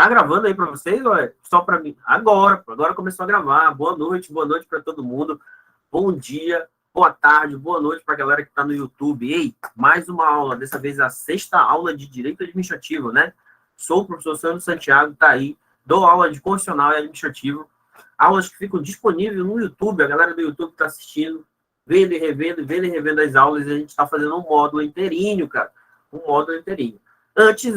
Tá gravando aí para vocês ou é só para mim? Agora começou a gravar. Boa noite para todo mundo. Bom dia, boa tarde, boa noite para a galera que está no YouTube. Ei, mais uma aula, dessa vez a sexta aula de Direito Administrativo, né? Sou o professor Sandro Santiago, tá aí. Dou aula de Constitucional e Administrativo. Aulas que ficam disponíveis no YouTube. A galera do YouTube está assistindo, vendo e revendo as aulas. E a gente está fazendo um módulo inteirinho, cara. Um módulo inteirinho. Antes,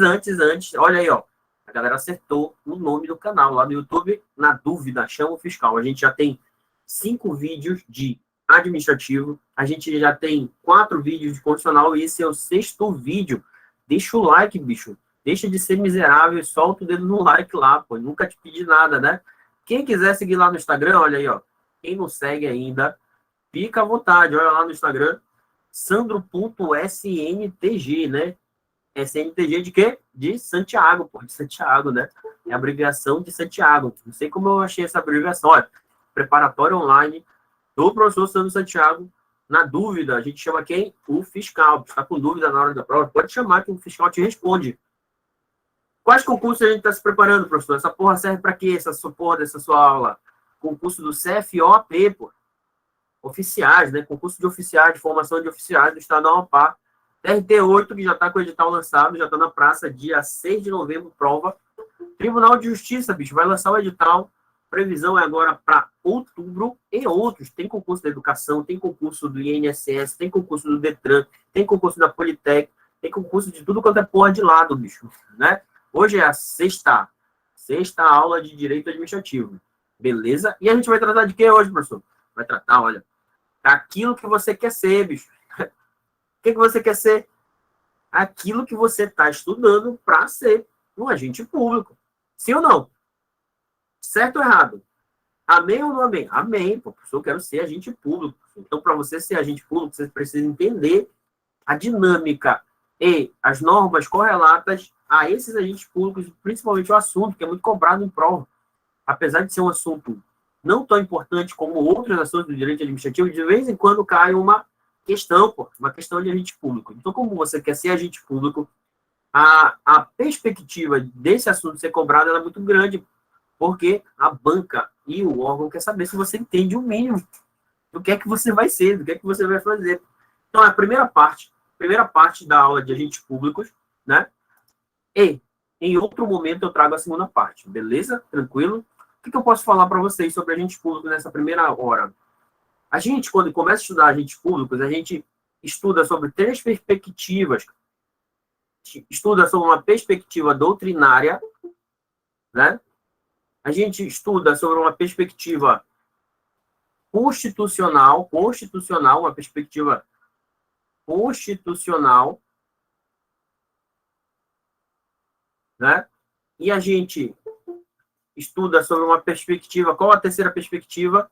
olha aí, ó. A galera acertou o nome do canal lá no YouTube. Na dúvida, chama o fiscal. A gente já tem 5 vídeos de administrativo. A gente já tem 4 vídeos de constitucional. E esse é o 6º vídeo. Deixa o like, bicho. Deixa de ser miserável e solta o dedo no like lá, pô. Nunca te pedi nada, né? Quem quiser seguir lá no Instagram, olha aí, ó. Quem não segue ainda, fica à vontade. Olha lá no Instagram, sandro.sntg, né? SNTG de quê? De Santiago, pô. De Santiago, né? É a abreviação de Santiago. Não sei como eu achei essa abreviação. Olha, preparatório online do professor Sandro Santiago. Na dúvida, a gente chama quem? O fiscal. Está com dúvida na hora da prova? Pode chamar que o fiscal te responde. Quais concursos a gente está se preparando, professor? Essa porra serve para quê? Essa porra dessa sua aula? Concurso do CFOP, pô. Oficiais, né? Concurso de oficiais, de formação de oficiais do Estado do Amapá. TRT8, que já está com o edital lançado, já está na praça, dia 6 de novembro, prova. Tribunal de Justiça, bicho, vai lançar o edital. Previsão é agora para outubro e outros. Tem concurso da educação, tem concurso do INSS, tem concurso do Detran, tem concurso da Politec, tem concurso de tudo quanto é porra de lado, bicho, né? Hoje é a sexta aula de Direito Administrativo. Beleza? E a gente vai tratar de quê hoje, professor? Vai tratar, olha, aquilo que você quer ser, bicho. O que você quer ser? Aquilo que você está estudando para ser um agente público. Sim ou não? Certo ou errado? Amém ou não amém? Amém, pô. Professor, eu quero ser agente público. Então, para você ser agente público, você precisa entender a dinâmica e as normas correlatas a esses agentes públicos, principalmente o assunto, que é muito cobrado em prova. Apesar de ser um assunto não tão importante como outros assuntos do direito administrativo, de vez em quando cai uma questão, pô, uma questão de agente público. Então, como você quer ser agente público, a perspectiva desse assunto ser cobrado é muito grande, porque a banca e o órgão quer saber se você entende o mínimo do que é que você vai ser, do que é que você vai fazer. Então, a primeira parte da aula de agentes públicos, né? E em outro momento eu trago a segunda parte, beleza? Tranquilo? O que eu posso falar para vocês sobre agentes públicos nessa primeira hora? A gente, quando começa a estudar agentes públicos, a gente estuda sobre 3 perspectivas. Estuda sobre uma perspectiva doutrinária, né? A gente estuda sobre uma perspectiva constitucional, uma perspectiva constitucional, né? E a gente estuda sobre uma perspectiva. Qual a terceira perspectiva?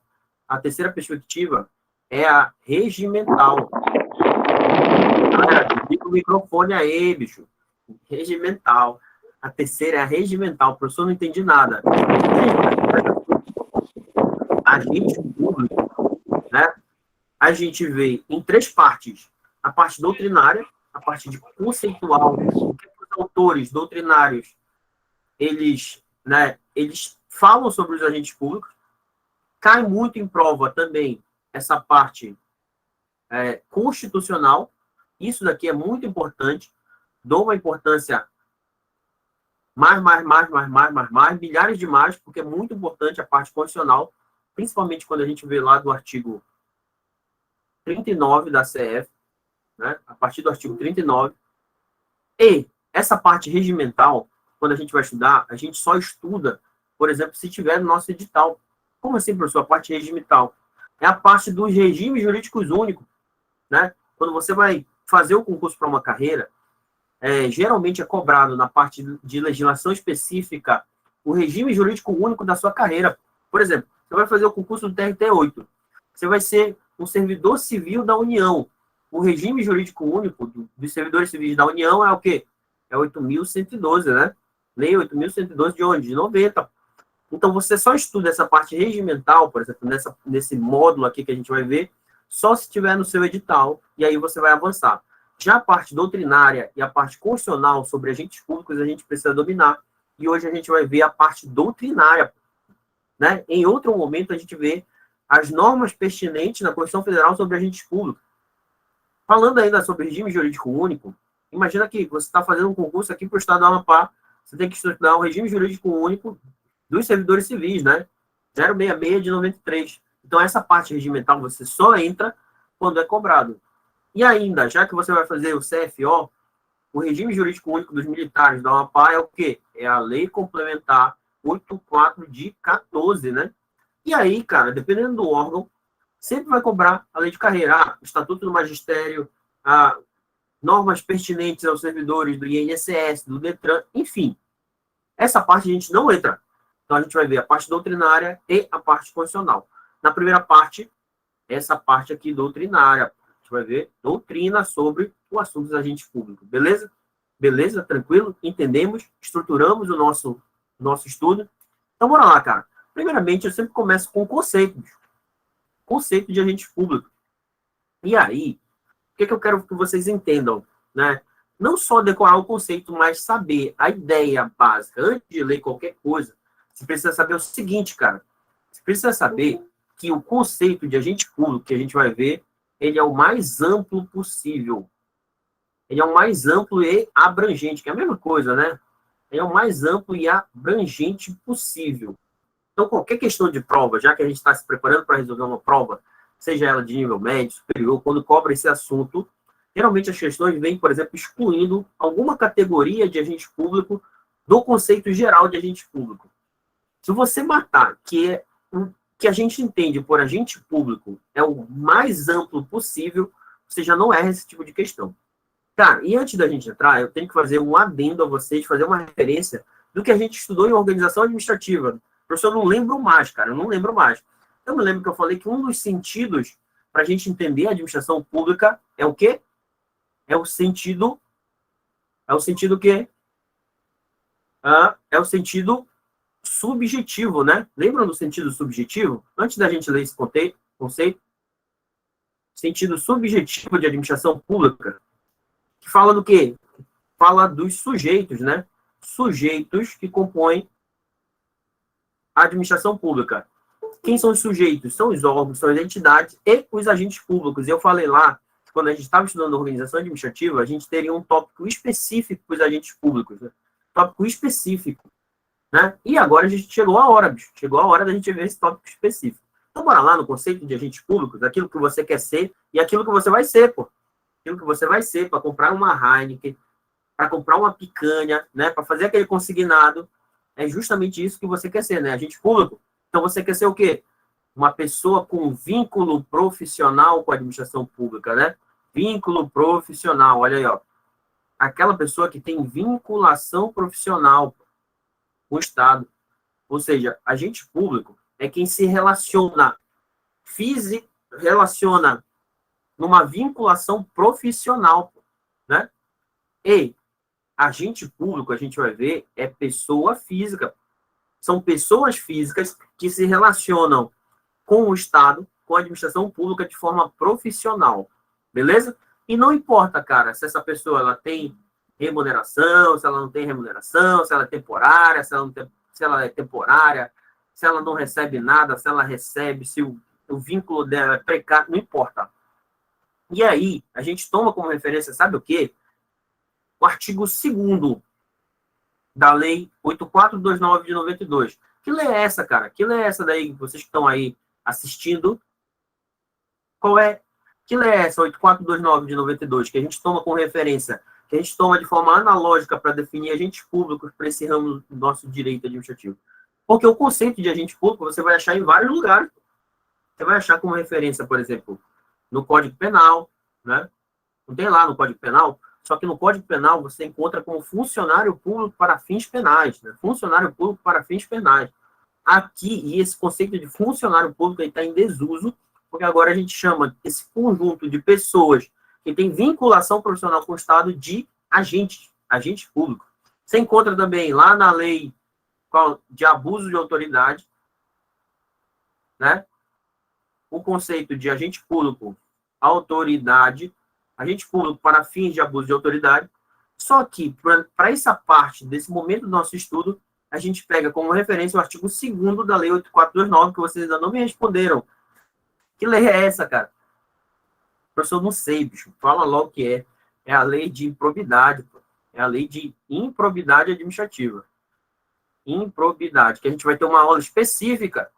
A terceira perspectiva é a regimental. Galera, liga o microfone aí, bicho. Regimental. A terceira é a regimental. Professor, não entendi nada. Agente público, né? A gente vê em 3 partes. A parte doutrinária, a parte de conceitual, o que os autores doutrinários eles falam sobre os agentes públicos. Cai muito em prova também essa parte constitucional. Isso daqui é muito importante. Dou uma importância mais, milhares de mais, porque é muito importante a parte constitucional, principalmente quando a gente vê lá do artigo 39 da CF, né? A partir do artigo 39. E essa parte regimental, quando a gente vai estudar, a gente só estuda, por exemplo, se tiver no nosso edital. Como assim, professor? A parte regimental é a parte dos regimes jurídicos únicos, né? Quando você vai fazer o concurso para uma carreira, geralmente é cobrado na parte de legislação específica o regime jurídico único da sua carreira. Por exemplo, você vai fazer o concurso do TRT8, você vai ser um servidor civil da União. O regime jurídico único dos servidores civis da União é o quê? É 8.112, né? Lei 8.112 de onde? De 90. Então, você só estuda essa parte regimental, por exemplo, nesse módulo aqui que a gente vai ver, só se tiver no seu edital, e aí você vai avançar. Já a parte doutrinária e a parte constitucional sobre agentes públicos, a gente precisa dominar. e hoje a gente vai ver a parte doutrinária, né? Em outro momento, a gente vê as normas pertinentes na Constituição Federal sobre agentes públicos. Falando ainda sobre regime jurídico único, imagina que você está fazendo um concurso aqui para o Estado do Amapá, você tem que estudar o regime jurídico único dos servidores civis, né? 066 de 93. Então, essa parte regimental você só entra quando é cobrado. E ainda, já que você vai fazer o CFO, o regime jurídico único dos militares da Amapá é o quê? É a Lei Complementar 84 de 14, né? E aí, cara, dependendo do órgão, sempre vai cobrar a lei de carreira, o Estatuto do Magistério, normas pertinentes aos servidores do INSS, do DETRAN, enfim. Essa parte a gente não entra. Então, a gente vai ver a parte doutrinária e a parte constitucional. Na primeira parte, essa parte aqui doutrinária. A gente vai ver doutrina sobre o assunto dos agentes públicos. Beleza? Beleza? Tranquilo? Entendemos? Estruturamos o nosso estudo. Então, bora lá, cara. Primeiramente, eu sempre começo com conceitos. Conceito de agente público. E aí, o que eu quero que vocês entendam, né? Não só decorar o conceito, mas saber a ideia básica. Antes de ler qualquer coisa, você precisa saber o seguinte, cara. Você precisa saber que o conceito de agente público que a gente vai ver, ele é o mais amplo possível. Ele é o mais amplo e abrangente, que é a mesma coisa, né? Ele é o mais amplo e abrangente possível. Então, qualquer questão de prova, já que a gente está se preparando para resolver uma prova, seja ela de nível médio, superior, quando cobra esse assunto, geralmente as questões vêm, por exemplo, excluindo alguma categoria de agente público do conceito geral de agente público. Se você matar que o que a gente entende por agente público é o mais amplo possível, você já não erra esse tipo de questão. Cara, e antes da gente entrar, eu tenho que fazer um adendo a vocês, fazer uma referência do que a gente estudou em organização administrativa. Professor, eu não lembro mais, cara, eu não lembro mais. Eu me lembro que eu falei que um dos sentidos para a gente entender a administração pública é o quê? É o sentido quê? É o sentido subjetivo, né? Lembram do sentido subjetivo? Antes da gente ler esse conceito, sentido subjetivo de administração pública, que fala do quê? Fala dos sujeitos, né? Sujeitos que compõem a administração pública. Quem são os sujeitos? São os órgãos, são as entidades e os agentes públicos. Eu falei lá, que quando a gente estava estudando organização administrativa, a gente teria um tópico específico para os agentes públicos. Né? Tópico específico. Né? E agora a gente chegou a hora, bicho. Chegou a hora da gente ver esse tópico específico. Então, bora lá no conceito de agentes públicos, aquilo que você quer ser e aquilo que você vai ser, pô. Aquilo que você vai ser para comprar uma Heineken, para comprar uma picanha, né? Para fazer aquele consignado. É justamente isso que você quer ser, né? Agente público. Então, você quer ser o quê? Uma pessoa com vínculo profissional com a administração pública, né? Vínculo profissional, olha aí, ó. Aquela pessoa que tem vinculação profissional com o Estado. Ou seja, agente público é quem se relaciona, relaciona numa vinculação profissional, né? E agente público, a gente vai ver, é pessoa física. São pessoas físicas que se relacionam com o Estado, com a administração pública de forma profissional. Beleza? E não importa, cara, se essa pessoa ela tem remuneração, se ela não tem remuneração, se ela é temporária, se ela é temporária, se ela não recebe nada, se ela recebe, se o vínculo dela é precário, não importa. E aí, a gente toma como referência, sabe o quê? O artigo 2º da Lei 8429 de 92. Que lei é essa, cara? Que lei é essa daí que vocês que estão aí assistindo? Qual é? Que lei é essa, 8429 de 92, que a gente toma como referência, que a gente toma de forma analógica para definir agentes públicos para esse ramo do nosso direito administrativo? Porque o conceito de agente público você vai achar em vários lugares. Você vai achar como referência, por exemplo, no Código Penal, né? Não tem lá no Código Penal? Só que no Código Penal você encontra como funcionário público para fins penais, né? Funcionário público para fins penais. Aqui, e esse conceito de funcionário público está em desuso, porque agora a gente chama esse conjunto de pessoas que tem vinculação profissional com o Estado de agente público. Você encontra também lá na lei de abuso de autoridade, né? O conceito de agente público, autoridade, agente público para fins de abuso de autoridade. Só que, para essa parte, desse momento do nosso estudo, a gente pega como referência o artigo 2º da Lei 8429, que vocês ainda não me responderam. Que lei é essa, cara? Professor, não sei, bicho. Fala logo o que é. É a lei de improbidade, pô. É a lei de improbidade administrativa. Improbidade, que a gente vai ter uma aula específica.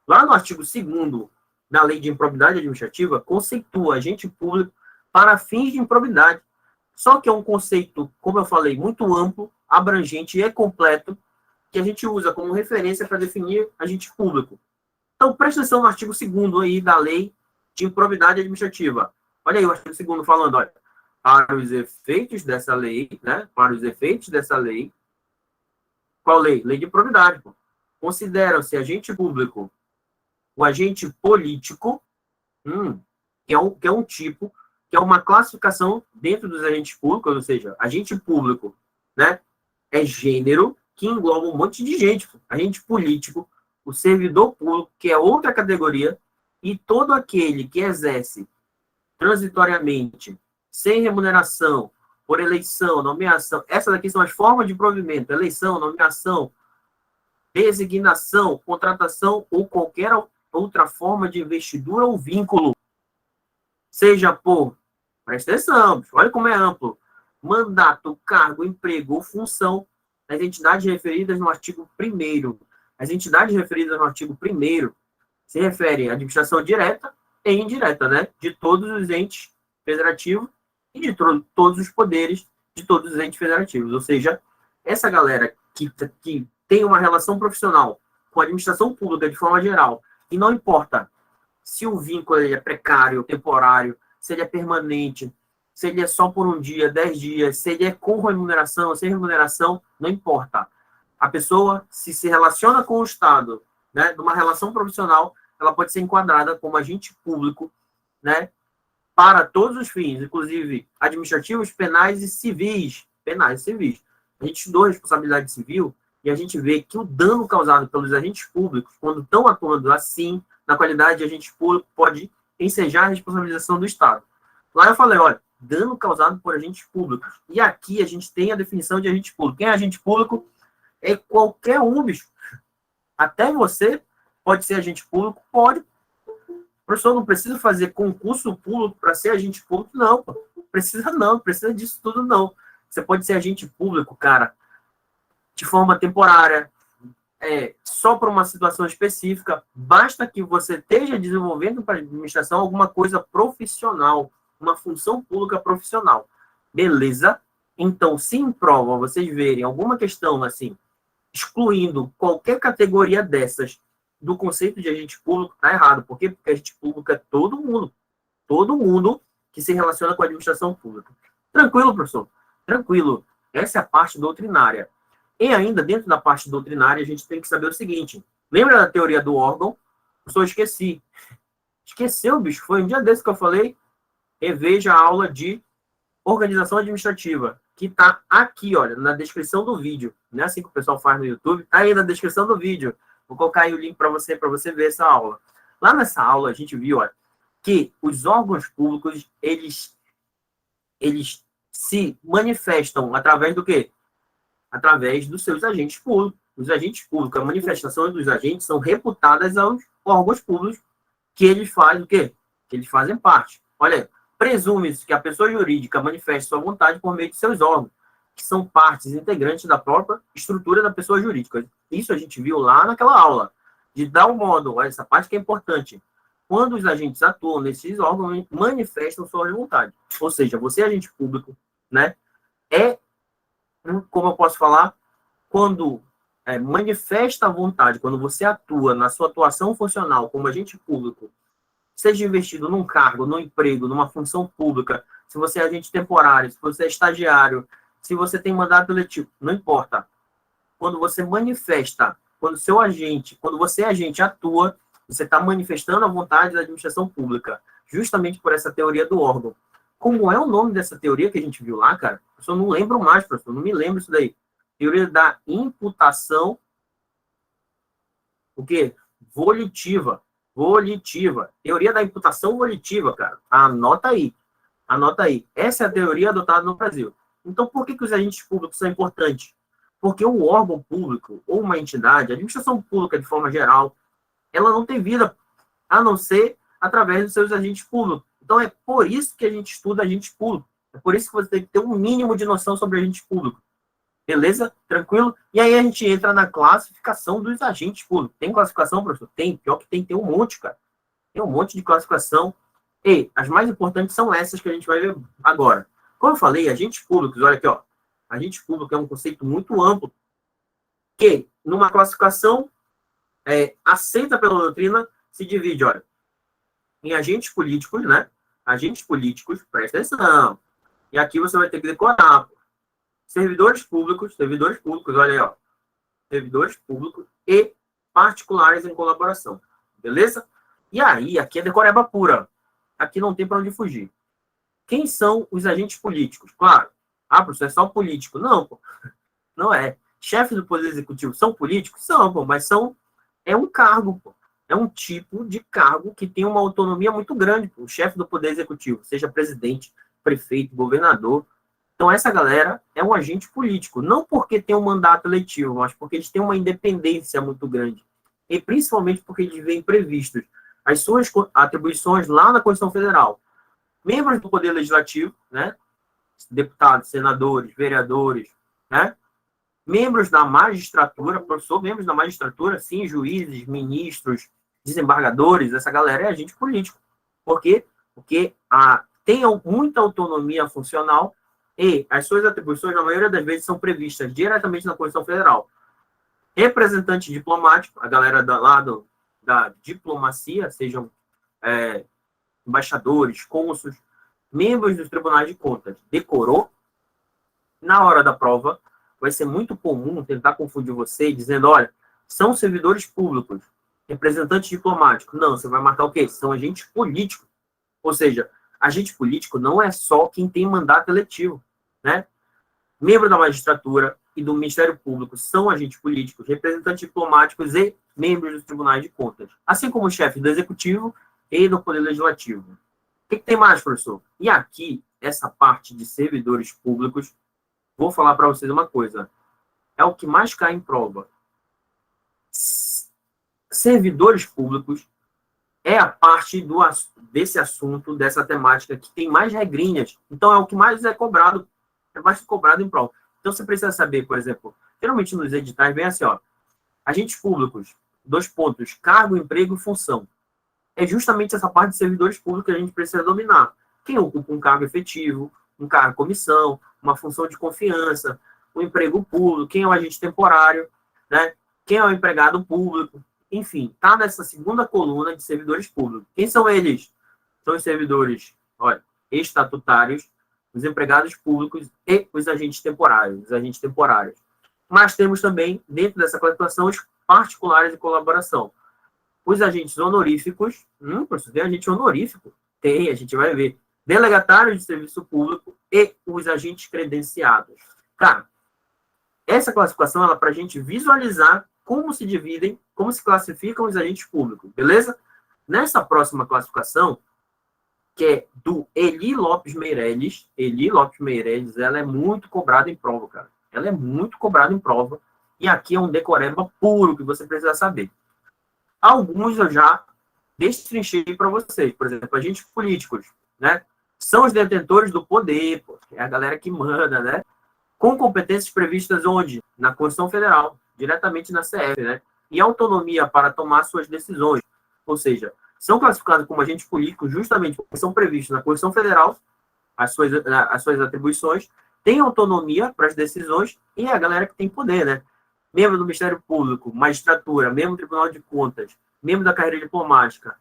Lá no artigo 2º da lei de improbidade administrativa, conceitua agente público para fins de improbidade. Só que é um conceito, como eu falei, muito amplo, abrangente e completo, que a gente usa como referência para definir agente público. Então, presta atenção no artigo 2º aí da lei de improbidade administrativa. Olha aí o artigo 2º falando, olha, para os efeitos dessa lei, né? Para os efeitos dessa lei, qual lei? Lei de improbidade. Considera-se agente público o agente político, que é um tipo, que é uma classificação dentro dos agentes públicos, ou seja, agente público, né? É gênero que engloba um monte de gente. Agente político, o servidor público, que é outra categoria, e todo aquele que exerce transitoriamente, sem remuneração, por eleição, nomeação, essas aqui são as formas de provimento, eleição, nomeação, designação, contratação ou qualquer outra forma de investidura ou vínculo, seja por, presta atenção, olha como é amplo, mandato, cargo, emprego ou função das entidades referidas no artigo 1º. As entidades referidas no artigo 1º se referem à administração direta e indireta, né, de todos os entes federativos e de todos os poderes de todos os entes federativos. Ou seja, essa galera que tem uma relação profissional com a administração pública de forma geral, e não importa se o vínculo ele é precário, temporário, se ele é permanente, se ele é só por um dia, 10 dias, se ele é com remuneração, sem remuneração, não importa. A pessoa, se relaciona com o Estado, né, numa relação profissional, ela pode ser enquadrada como agente público, né, para todos os fins, inclusive administrativos, penais e civis. Penais e civis. A gente estudou responsabilidade civil e a gente vê que o dano causado pelos agentes públicos, quando estão atuando assim, na qualidade de agente público, pode ensejar a responsabilização do Estado. Lá eu falei, olha, dano causado por agentes públicos. E aqui a gente tem a definição de agente público. Quem é agente público é qualquer um, bicho. Até você pode ser agente público, pode. O professor não precisa fazer concurso público para ser agente público, não. Não precisa disso tudo, não. Você pode ser agente público, cara, de forma temporária, só para uma situação específica. Basta que você esteja desenvolvendo para a administração alguma coisa profissional, uma função pública profissional. Beleza? Então, se em prova vocês verem alguma questão assim, excluindo qualquer categoria dessas do conceito de agente público, está errado. Por quê? Porque agente público é todo mundo que se relaciona com a administração pública. Tranquilo, professor? Tranquilo. Essa é a parte doutrinária. E ainda, dentro da parte doutrinária, a gente tem que saber o seguinte. Lembra da teoria do órgão? Professor, esqueci. Esqueceu, bicho? Foi um dia desse que eu falei. Reveja a aula de organização administrativa, que está aqui, olha, na descrição do vídeo. Não é assim que o pessoal faz no YouTube? Está aí na descrição do vídeo. Vou colocar aí o link para você ver essa aula. Lá nessa aula, a gente viu, olha, que os órgãos públicos, eles se manifestam através do quê? Através dos seus agentes públicos. Os agentes públicos, a manifestação dos agentes são reputadas aos órgãos públicos que eles fazem o quê? Que eles fazem parte. Olha, presume-se que a pessoa jurídica manifeste sua vontade por meio de seus órgãos, que são partes integrantes da própria estrutura da pessoa jurídica. Isso a gente viu lá naquela aula, de dar um modo, olha, essa parte que é importante. Quando os agentes atuam nesses órgãos, manifestam sua vontade. Ou seja, você é agente público, né? Como eu posso falar, quando manifesta a vontade, quando você atua na sua atuação funcional como agente público, seja investido num cargo, num emprego, numa função pública, se você é agente temporário, se você é estagiário, se você tem mandato eletivo, não importa. Quando você manifesta, quando você é agente atua, você está manifestando a vontade da administração pública, justamente por essa teoria do órgão. Como é o nome dessa teoria que a gente viu lá, cara? Eu só não lembro mais, professor, não me lembro isso daí. Teoria da imputação, o quê? Volitiva. Teoria da imputação volitiva, cara. Anota aí. Essa é a teoria adotada no Brasil. Então, por que os agentes públicos são importantes? Porque o órgão público, ou uma entidade, a administração pública de forma geral, ela não tem vida a não ser através dos seus agentes públicos. Então, é por isso que a gente estuda agente público. É por isso que você tem que ter um mínimo de noção sobre agente público. Beleza? Tranquilo? E aí a gente entra na classificação dos agentes públicos. Tem classificação, professor? Tem. Pior que tem um monte, cara. Tem um monte de classificação. E as mais importantes são essas que a gente vai ver agora. Como eu falei, agentes públicos, olha aqui, ó. Agente público é um conceito muito amplo que, numa classificação aceita pela doutrina, se divide, olha, em agentes políticos, né? Agentes políticos, presta atenção. E aqui você vai ter que decorar. Servidores públicos, olha aí, ó. Servidores públicos e particulares em colaboração. Beleza? E aí, aqui é decoreba pura. Aqui não tem para onde fugir. Quem são os agentes políticos? Claro. Ah, professor, é só político. Não, pô. Não é. Chefes do Poder Executivo são políticos? São, pô, mas é um cargo, pô. É um tipo de cargo que tem uma autonomia muito grande, pô. O chefe do Poder Executivo, seja presidente, prefeito, governador. Então, essa galera é um agente político. Não porque tem um mandato eletivo, mas porque eles têm uma independência muito grande. E principalmente porque eles vêm previstos as suas atribuições lá na Constituição Federal. Membros do Poder Legislativo, né? Deputados, senadores, vereadores, né? Membros da magistratura, professor, membros da magistratura, sim, juízes, ministros, desembargadores, essa galera é agente político. Por quê? Porque tem muita autonomia funcional e as suas atribuições, na maioria das vezes, são previstas diretamente na Constituição Federal. Representante diplomático, a galera da diplomacia, sejam embaixadores, cônsules, membros dos tribunais de contas, decorou? Na hora da prova, vai ser muito comum tentar confundir você dizendo, olha, são servidores públicos, representantes diplomáticos. Não, você vai marcar o quê? São agentes políticos. Ou seja, agente político não é só quem tem mandato eletivo, né? Membro da magistratura e do Ministério Público são agentes políticos, representantes diplomáticos e membros dos tribunais de contas. Assim como o chefe do Executivo e do Poder Legislativo. O que tem mais, professor? E aqui, essa parte de servidores públicos, vou falar para vocês uma coisa. É o que mais cai em prova. Servidores públicos é a parte desse assunto, dessa temática, que tem mais regrinhas. Então, é o que mais é cobrado em prova. Então, você precisa saber, por exemplo, geralmente nos editais vem assim, ó, agentes públicos, 2 pontos, cargo, emprego e função. É justamente essa parte de servidores públicos que a gente precisa dominar. Quem ocupa um cargo efetivo, um cargo comissão, uma função de confiança, um emprego público, quem é o agente temporário, né? Quem é o empregado público, enfim, está nessa segunda coluna de servidores públicos. Quem são eles? São os servidores, olha, estatutários, os empregados públicos e os agentes temporários. Mas temos também, dentro dessa classificação, os particulares de colaboração. Os agentes honoríficos, professor, tem agente honorífico? Tem, a gente vai ver. Delegatários de serviço público e os agentes credenciados. Cara, essa classificação é para a gente visualizar como se dividem, como se classificam os agentes públicos, beleza? Nessa próxima classificação, que é do Eli Lopes Meireles, ela é muito cobrada em prova, cara. Ela é muito cobrada em prova, e aqui é um decoreba puro que você precisa saber. Alguns eu já destrinchei para vocês, por exemplo, agentes políticos, né? São os detentores do poder, pô, é a galera que manda, né? Com competências previstas onde? Na Constituição Federal, diretamente na CF, né? E autonomia para tomar suas decisões. Ou seja, são classificados como agentes políticos justamente porque são previstos na Constituição Federal as suas atribuições, têm autonomia para as decisões e é a galera que tem poder, né? Membro do Ministério Público, magistratura, membro do Tribunal de Contas, membro da carreira diplomática,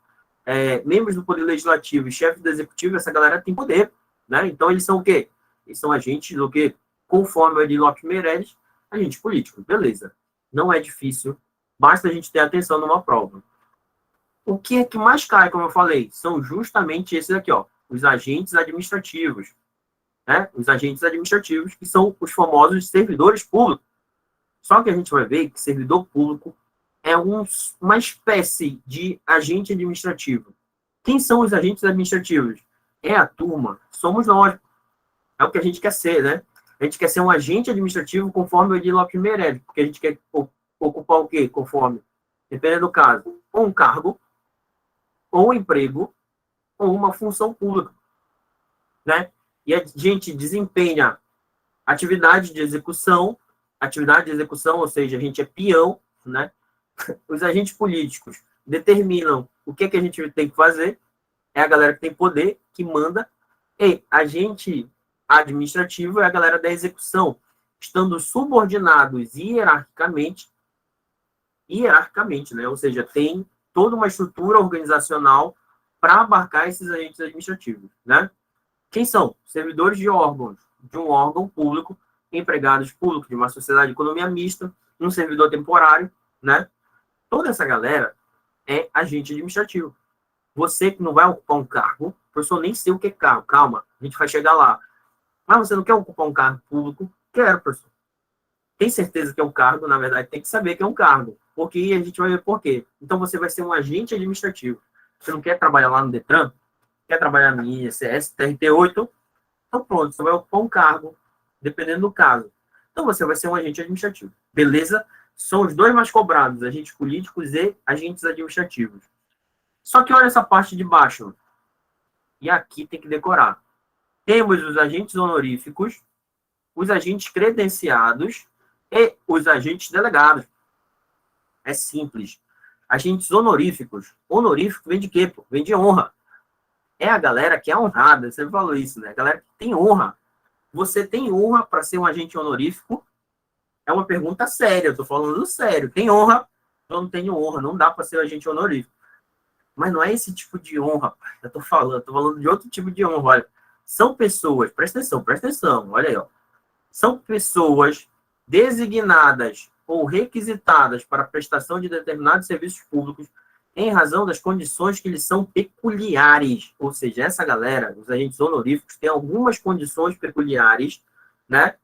membros do Poder Legislativo e chefe do Executivo, essa galera tem poder, né? Então, eles são o quê? Eles são agentes do quê? Conforme o Eli Lopes Meireles, agente político. Beleza. Não é difícil, basta a gente ter atenção numa prova. O que é que mais cai, como eu falei? São justamente esses aqui, ó, os agentes administrativos, né? Os agentes administrativos, que são os famosos servidores públicos. Só que a gente vai ver que servidor público é uma espécie de agente administrativo. Quem são os agentes administrativos? É a turma, somos nós. É o que a gente quer ser, né? A gente quer ser um agente administrativo conforme o Edil Lopes Meirelles, porque a gente quer ocupar o quê? Conforme, dependendo do caso, ou um cargo, ou um emprego, ou uma função pública, né? E a gente desempenha atividade de execução, ou seja, a gente é peão, né? Os agentes políticos determinam o que a gente tem que fazer, é a galera que tem poder, que manda, e agente administrativo é a galera da execução, estando subordinados hierarquicamente, né? Ou seja, tem toda uma estrutura organizacional para abarcar esses agentes administrativos, né? Quem são? Servidores de órgãos, de um órgão público, empregados públicos de uma sociedade de economia mista, um servidor temporário, né? Toda essa galera é agente administrativo. Você que não vai ocupar um cargo, professor, nem sei o que é cargo, calma, a gente vai chegar lá. Mas você não quer ocupar um cargo público? Quero, professor. Tem certeza que é um cargo? Na verdade, tem que saber que é um cargo. Porque a gente vai ver por quê. Então, você vai ser um agente administrativo. Você não quer trabalhar lá no Detran? Quer trabalhar no INSS, TRT8? Então, pronto, você vai ocupar um cargo, dependendo do caso. Então, você vai ser um agente administrativo. Beleza? São os dois mais cobrados, agentes políticos e agentes administrativos. Só que olha essa parte de baixo. E aqui tem que decorar. Temos os agentes honoríficos, os agentes credenciados e os agentes delegados. É simples. Agentes honoríficos. Honorífico vem de quê? Pô? Vem de honra. É a galera que é honrada. Você falou isso, né? A galera que tem honra. Você tem honra para ser um agente honorífico? É uma pergunta séria. Eu estou falando sério. Tem honra? Eu não tenho honra. Não dá para ser um agente honorífico. Mas não é esse tipo de honra. Eu estou falando de outro tipo de honra. Olha, são pessoas, presta atenção, olha aí, ó. São pessoas designadas ou requisitadas para a prestação de determinados serviços públicos em razão das condições que lhes são peculiares. Ou seja, essa galera, os agentes honoríficos, têm algumas condições peculiares, né,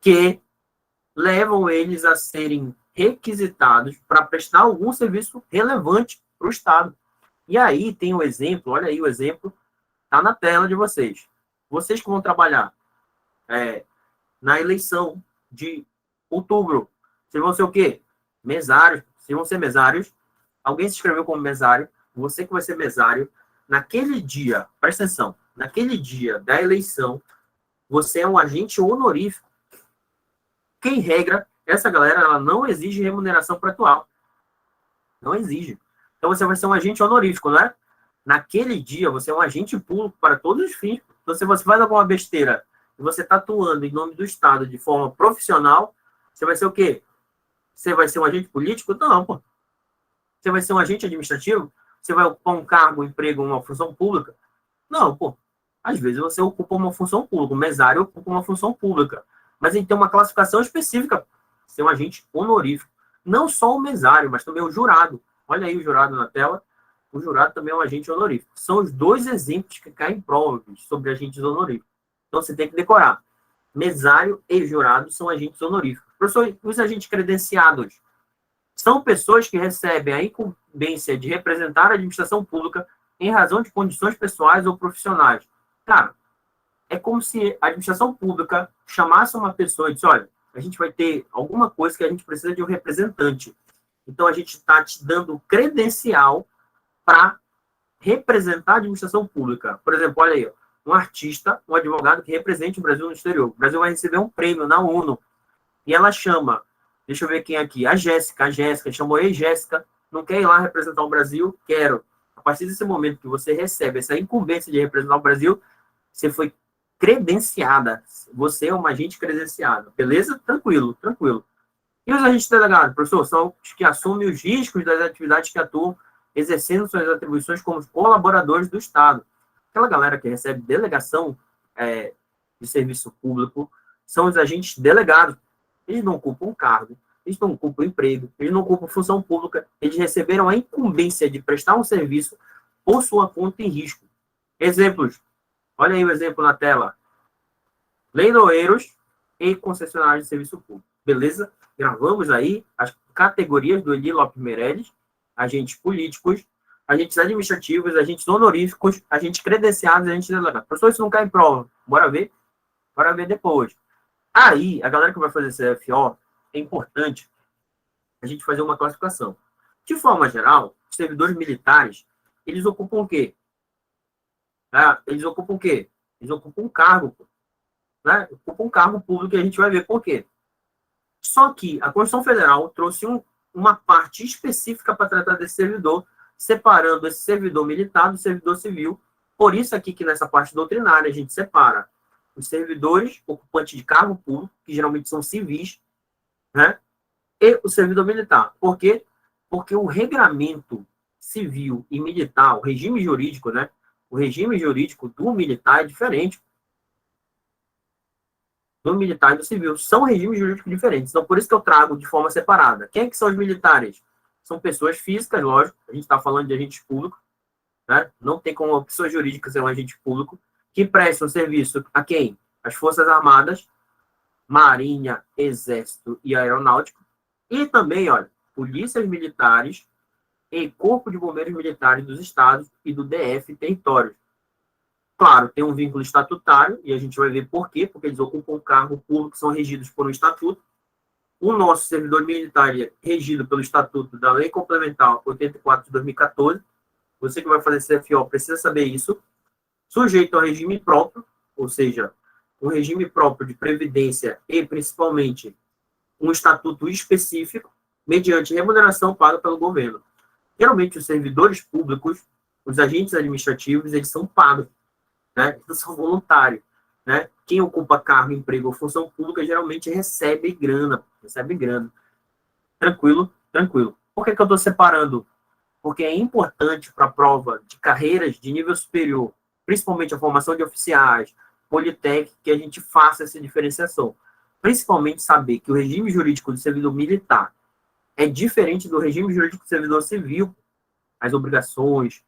que levam eles a serem requisitados para prestar algum serviço relevante para o Estado. E aí tem o exemplo, olha aí o exemplo, está na tela de vocês. Vocês que vão trabalhar na eleição de outubro, vocês vão ser o quê? Mesários. Vocês vão ser mesários. Alguém se inscreveu como mesário. Você que vai ser mesário. Naquele dia, presta atenção, naquele dia da eleição, você é um agente honorífico. Quem regra, essa galera ela não exige remuneração para atuar. Não exige. Então você vai ser um agente honorífico, não é? Naquele dia, você é um agente público para todos os fins. Então, se você faz alguma besteira e você está atuando em nome do Estado de forma profissional, você vai ser o quê? Você vai ser um agente político? Não, pô. Você vai ser um agente administrativo? Você vai ocupar um cargo, um emprego, uma função pública? Não, pô. Às vezes você ocupa uma função pública, o mesário ocupa uma função pública. Mas ele tem uma classificação específica, ser um agente honorífico. Não só o mesário, mas também o jurado. Olha aí o jurado na tela. O jurado também é um agente honorífico. São os dois exemplos que caem em provas sobre agentes honoríficos. Então, você tem que decorar. Mesário e jurado são agentes honoríficos. Professor, os agentes credenciados são pessoas que recebem a incumbência de representar a administração pública em razão de condições pessoais ou profissionais. Cara, é como se a administração pública chamasse uma pessoa e disse, olha, a gente vai ter alguma coisa que a gente precisa de um representante. Então, a gente está te dando credencial para representar a administração pública. Por exemplo, olha aí, um artista, um advogado que represente o Brasil no exterior. O Brasil vai receber um prêmio na ONU. E ela chama, deixa eu ver quem aqui, a Jéssica chamou, ei Jéssica, não quer ir lá representar o Brasil? Quero. A partir desse momento que você recebe essa incumbência de representar o Brasil, você foi credenciada. Você é uma agente credenciada. Beleza? Tranquilo. E os agentes delegados, professor, são os que assumem os riscos das atividades que atuam exercendo suas atribuições como colaboradores do Estado. Aquela galera que recebe delegação de serviço público são os agentes delegados. Eles não ocupam cargo, eles não ocupam emprego, eles não ocupam função pública, eles receberam a incumbência de prestar um serviço por sua conta em risco. Exemplos. Olha aí o exemplo na tela. Leiloeiros e concessionários de serviço público. Beleza? Gravamos aí as categorias do Edil Lopes Meirelles, agentes políticos, agentes administrativos, agentes honoríficos, agentes credenciados, agentes delegados. Professor, isso não cai em prova. Bora ver? Bora ver depois. Aí, a galera que vai fazer CFO, é importante a gente fazer uma classificação. De forma geral, os servidores militares, eles ocupam o quê? Eles ocupam o quê? Eles ocupam um cargo, né? Ocupam um cargo público e a gente vai ver por quê. Só que a Constituição Federal trouxe uma parte específica para tratar desse servidor, separando esse servidor militar do servidor civil. Por isso aqui que nessa parte doutrinária a gente separa os servidores ocupantes de cargo público, que geralmente são civis, né? E o servidor militar. Por quê? Porque o regramento civil e militar, o regime jurídico, né? O regime jurídico do militar é diferente do militar e do civil. São regimes jurídicos diferentes. Então, por isso que eu trago de forma separada. Quem é que são os militares? São pessoas físicas, lógico. A gente está falando de agentes públicos, né? Não tem como uma pessoa jurídica ser um agente público, que prestam serviço a quem? As Forças Armadas, Marinha, Exército e Aeronáutica. E também, olha, polícias militares e Corpo de Bombeiros Militares dos Estados e do DF territórios. Claro, tem um vínculo estatutário, e a gente vai ver por quê, porque eles ocupam um cargo público, são regidos por um estatuto. O nosso servidor militar é regido pelo estatuto da Lei Complementar 84 de 2014. Você que vai fazer CFO precisa saber isso. Sujeito ao regime próprio, ou seja, um regime próprio de previdência e, principalmente, um estatuto específico, mediante remuneração paga pelo governo. Geralmente, os servidores públicos, os agentes administrativos, eles são pagos, né? Eles são voluntários, né? Quem ocupa cargo, emprego ou função pública geralmente recebe grana, Tranquilo? Tranquilo. Por que eu estou separando? Porque é importante para a prova de carreiras de nível superior, principalmente a formação de oficiais, Politécnico, que a gente faça essa diferenciação. Principalmente saber que o regime jurídico do servidor militar é diferente do regime jurídico do servidor civil, as obrigações,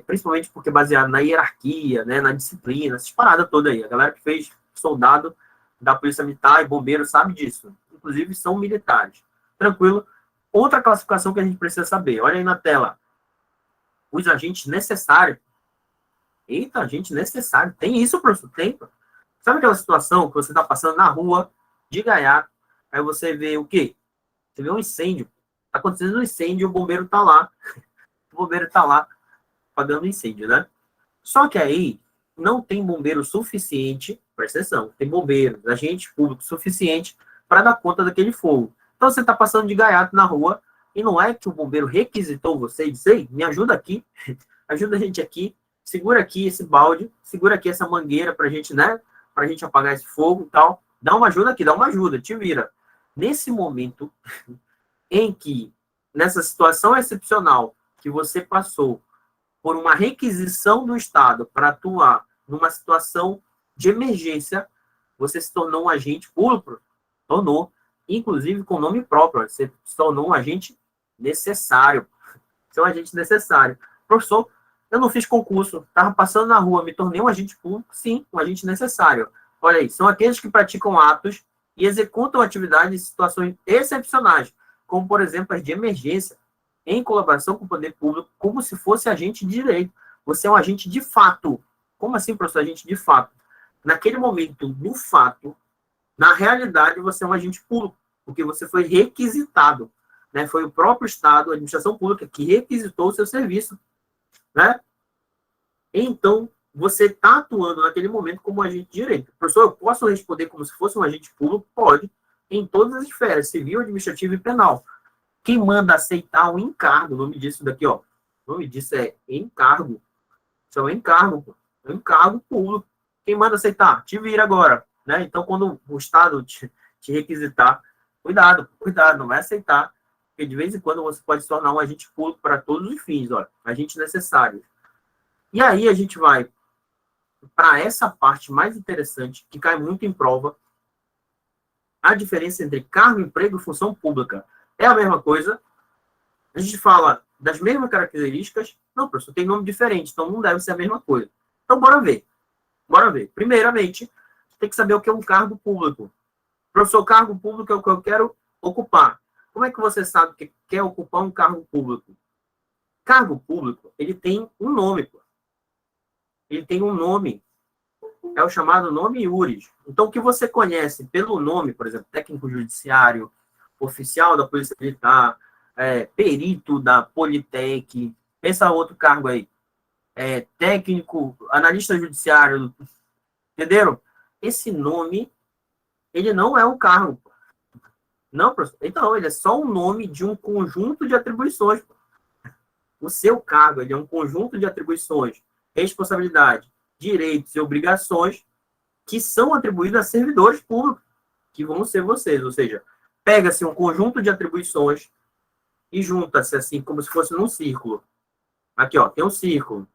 principalmente porque é baseado na hierarquia, né, na disciplina, essas paradas todas aí. A galera que fez soldado da Polícia Militar e bombeiro sabe disso. Inclusive, são militares. Tranquilo? Outra classificação que a gente precisa saber. Olha aí na tela. Os agentes necessários. Eita, agente necessário. Tem isso, professor? Tem. Sabe aquela situação que você está passando na rua, de gaiato, aí você vê o quê? Você vê um incêndio. Está acontecendo um incêndio e o bombeiro está lá. O bombeiro está lá apagando incêndio, né? Só que aí não tem bombeiro suficiente, presta atenção, tem bombeiro, agente público suficiente para dar conta daquele fogo. Então você está passando de gaiato na rua e não é que o bombeiro requisitou você e disse, ei, me ajuda aqui, ajuda a gente aqui, segura aqui esse balde, segura aqui essa mangueira para a gente, né, para a gente apagar esse fogo e tal. Dá uma ajuda aqui, dá uma ajuda, te vira. Nesse momento em que, nessa situação excepcional que você passou por uma requisição do Estado para atuar numa situação de emergência, você se tornou um agente público, tornou, inclusive com nome próprio, você se tornou um agente necessário. Você é um agente necessário. Professor, eu não fiz concurso, estava passando na rua, me tornei um agente público? Sim, um agente necessário. Olha aí, são aqueles que praticam atos e executam atividades em situações excepcionais, como, por exemplo, as de emergência, em colaboração com o poder público, como se fosse agente de direito. Você é um agente de fato. Como assim, professor, agente de fato? Naquele momento, no fato, na realidade, você é um agente público, porque você foi requisitado, né? Foi o próprio Estado, a administração pública, que requisitou o seu serviço, né? Então, você está atuando naquele momento como agente de direito. Professor, eu posso responder como se fosse um agente público? Pode, em todas as esferas, civil, administrativa e penal. Quem manda aceitar o encargo, o nome disso daqui, ó, o nome disso é encargo. Isso é um encargo, pô. É um encargo público. Quem manda aceitar? Te vira agora, né? Então, quando o Estado te requisitar, cuidado, não vai aceitar, porque de vez em quando você pode se tornar um agente público para todos os fins, ó, agente necessário. E aí a gente vai para essa parte mais interessante, que cai muito em prova, a diferença entre cargo, emprego e função pública. É a mesma coisa? A gente fala das mesmas características? Não, professor, tem nome diferente, então não deve ser a mesma coisa. Então, bora ver. Bora ver. Primeiramente, tem que saber o que é um cargo público. Professor, cargo público é o que eu quero ocupar. Como é que você sabe que quer ocupar um cargo público? Cargo público, ele tem um nome, pô. Ele tem um nome. é o chamado nome iuris. Então, o que você conhece pelo nome, por exemplo, técnico judiciário, oficial da Polícia Militar, perito da Politec, pensa outro cargo aí, técnico, analista judiciário, entenderam? Esse nome, ele não é um cargo. Não, professor. Então, ele é só um nome de um conjunto de atribuições. O seu cargo, ele é um conjunto de atribuições, responsabilidade, direitos e obrigações que são atribuídos a servidores públicos, que vão ser vocês. Ou seja, pega-se um conjunto de atribuições e junta-se assim, como se fosse num círculo. Aqui, ó, tem um círculo.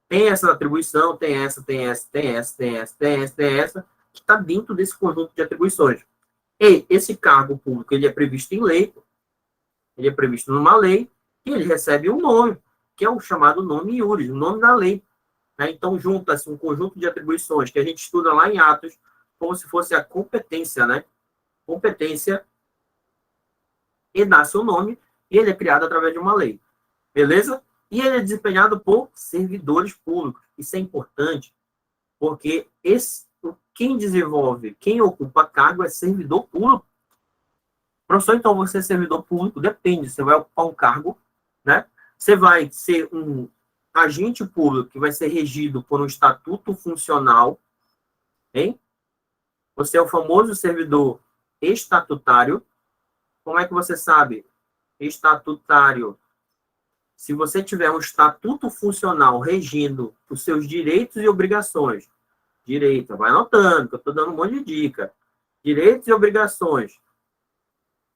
Tem essa atribuição, tem essa, tem essa, tem essa, tem essa, tem essa, tem essa, que está dentro desse conjunto de atribuições. E esse cargo público, ele é previsto em lei, ele é previsto numa lei, e ele recebe um nome, que é o chamado nome iuris, o nome da lei. Né? Então, junta-se um conjunto de atribuições que a gente estuda lá em Atos, como se fosse a competência, né? Competência, e dá seu nome, e ele é criado através de uma lei. Beleza? E ele é desempenhado por servidores públicos. Isso é importante, porque quem desenvolve, quem ocupa cargo é servidor público. Professor, então você é servidor público? Depende, você vai ocupar um cargo, né? Você vai ser um agente público que vai ser regido por um estatuto funcional, hein? Você é o famoso servidor estatutário. Como é que você sabe? Estatutário. Se você tiver um estatuto funcional regindo os seus direitos e obrigações, direito, vai anotando, que eu estou dando um monte de dica. Direitos e obrigações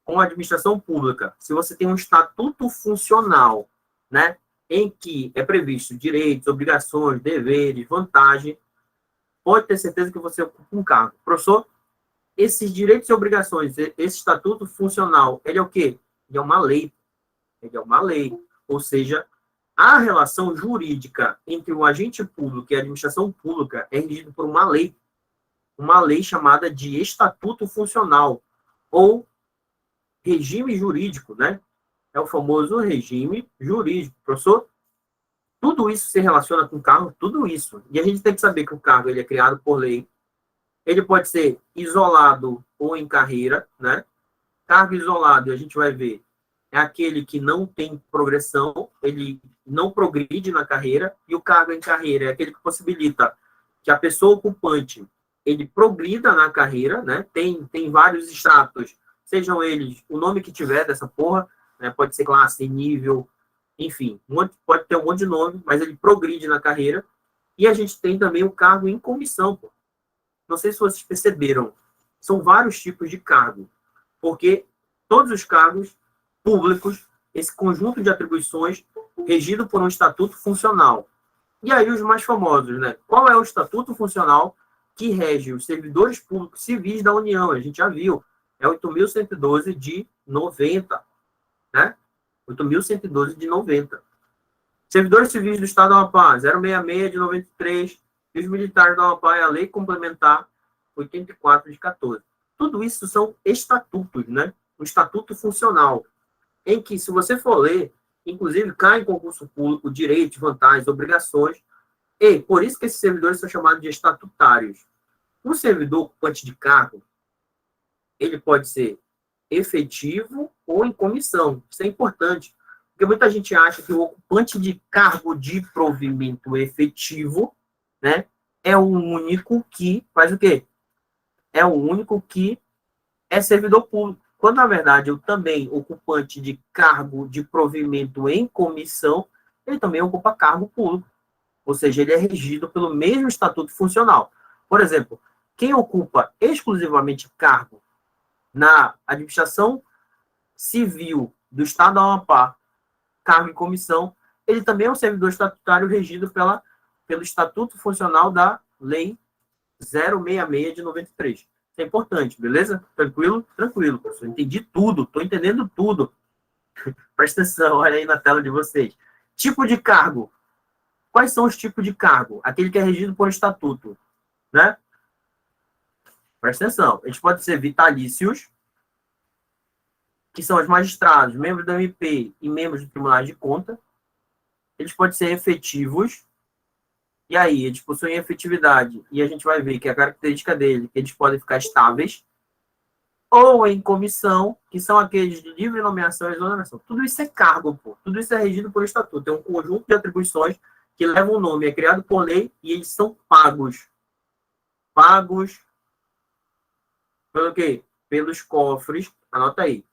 com a administração pública. Se você tem um estatuto funcional, né, em que é previsto direitos, obrigações, deveres, vantagem, pode ter certeza que você ocupa um cargo. Professor, esses direitos e obrigações, esse estatuto funcional, ele é o quê? Ele é uma lei. Ele é uma lei. Ou seja, a relação jurídica entre o agente público e a administração pública é regida por uma lei chamada de Estatuto Funcional, ou regime jurídico, né? É o famoso regime jurídico. Professor, tudo isso se relaciona com o cargo, tudo isso. E a gente tem que saber que o cargo ele é criado por lei, ele pode ser isolado ou em carreira, né? Cargo isolado, a gente vai ver, é aquele que não tem progressão, ele não progride na carreira, e o cargo em carreira é aquele que possibilita que a pessoa ocupante ele progrida na carreira, né? Tem vários status, sejam eles o nome que tiver dessa porra, né? Pode ser classe, nível, enfim, pode ter um monte de nome, mas ele progride na carreira. E a gente tem também o cargo em comissão, pô. Não sei se vocês perceberam, são vários tipos de cargo, porque todos os cargos públicos, esse conjunto de atribuições regido por um estatuto funcional. E aí os mais famosos, né? Qual é o estatuto funcional que rege os servidores públicos civis da União? A gente já viu, é 8.112 de 90, né? 8.112 de 90. Servidores civis do Estado do Amapá, 066 de 93, e os militares do Amapá é a Lei Complementar 84 de 14. Tudo isso são estatutos, né? Um estatuto funcional, em que, se você for ler, inclusive cai em concurso público, direitos, vantagens, obrigações, e por isso que esses servidores são chamados de estatutários. Um servidor ocupante de cargo, ele pode ser efetivo ou em comissão. Isso é importante, porque muita gente acha que o ocupante de cargo de provimento efetivo, né, é o único que faz o quê? É o único que é servidor público. Quando, na verdade, eu também, ocupante de cargo de provimento em comissão, ele também ocupa cargo público. Ou seja, ele é regido pelo mesmo estatuto funcional. Por exemplo, quem ocupa exclusivamente cargo na administração civil do Estado do Amapá, cargo em comissão, ele também é um servidor estatutário regido pelo Estatuto Funcional da Lei 066 de 93. Isso é importante, beleza? Tranquilo? Tranquilo, professor. Entendi tudo, estou entendendo tudo. Presta atenção, olha aí na tela de vocês. Tipo de cargo. Quais são os tipos de cargo? Aquele que é regido por estatuto, né? Presta atenção. Eles podem ser vitalícios, que são os magistrados, membros da MP e membros do Tribunal de Conta. Eles podem ser efetivos E aí, eles possuem efetividade, e a gente vai ver que a característica dele, que eles podem ficar estáveis, ou em comissão, que são aqueles de livre nomeação e exoneração. Tudo isso é cargo, pô. Tudo isso é regido por estatuto. Tem um conjunto de atribuições que levam o nome, é criado por lei, e eles são pagos. Pagos pelo quê? Pelos cofres, anota aí,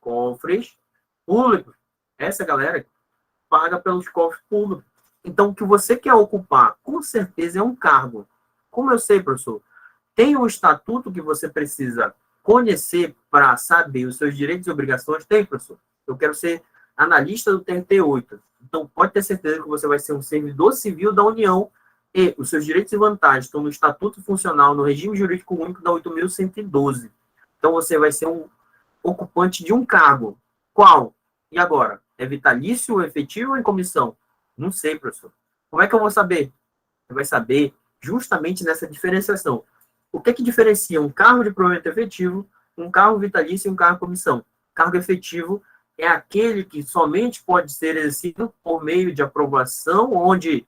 cofres públicos. Essa galera paga pelos cofres públicos. Então, o que você quer ocupar, com certeza, é um cargo. Como eu sei, professor? Tem um estatuto que você precisa conhecer para saber os seus direitos e obrigações? Tem, professor. Eu quero ser analista do TRT8. Então, pode ter certeza que você vai ser um servidor civil da União e os seus direitos e vantagens estão no Estatuto Funcional, no Regime Jurídico Único da 8.112. Então, você vai ser um ocupante de um cargo. Qual? E agora? É vitalício, efetivo ou em comissão? Não sei, professor. Como é que eu vou saber? Você vai saber justamente nessa diferenciação. O que diferencia um cargo de provimento efetivo, um cargo vitalício e um cargo comissão? Cargo efetivo é aquele que somente pode ser exercido por meio de aprovação, onde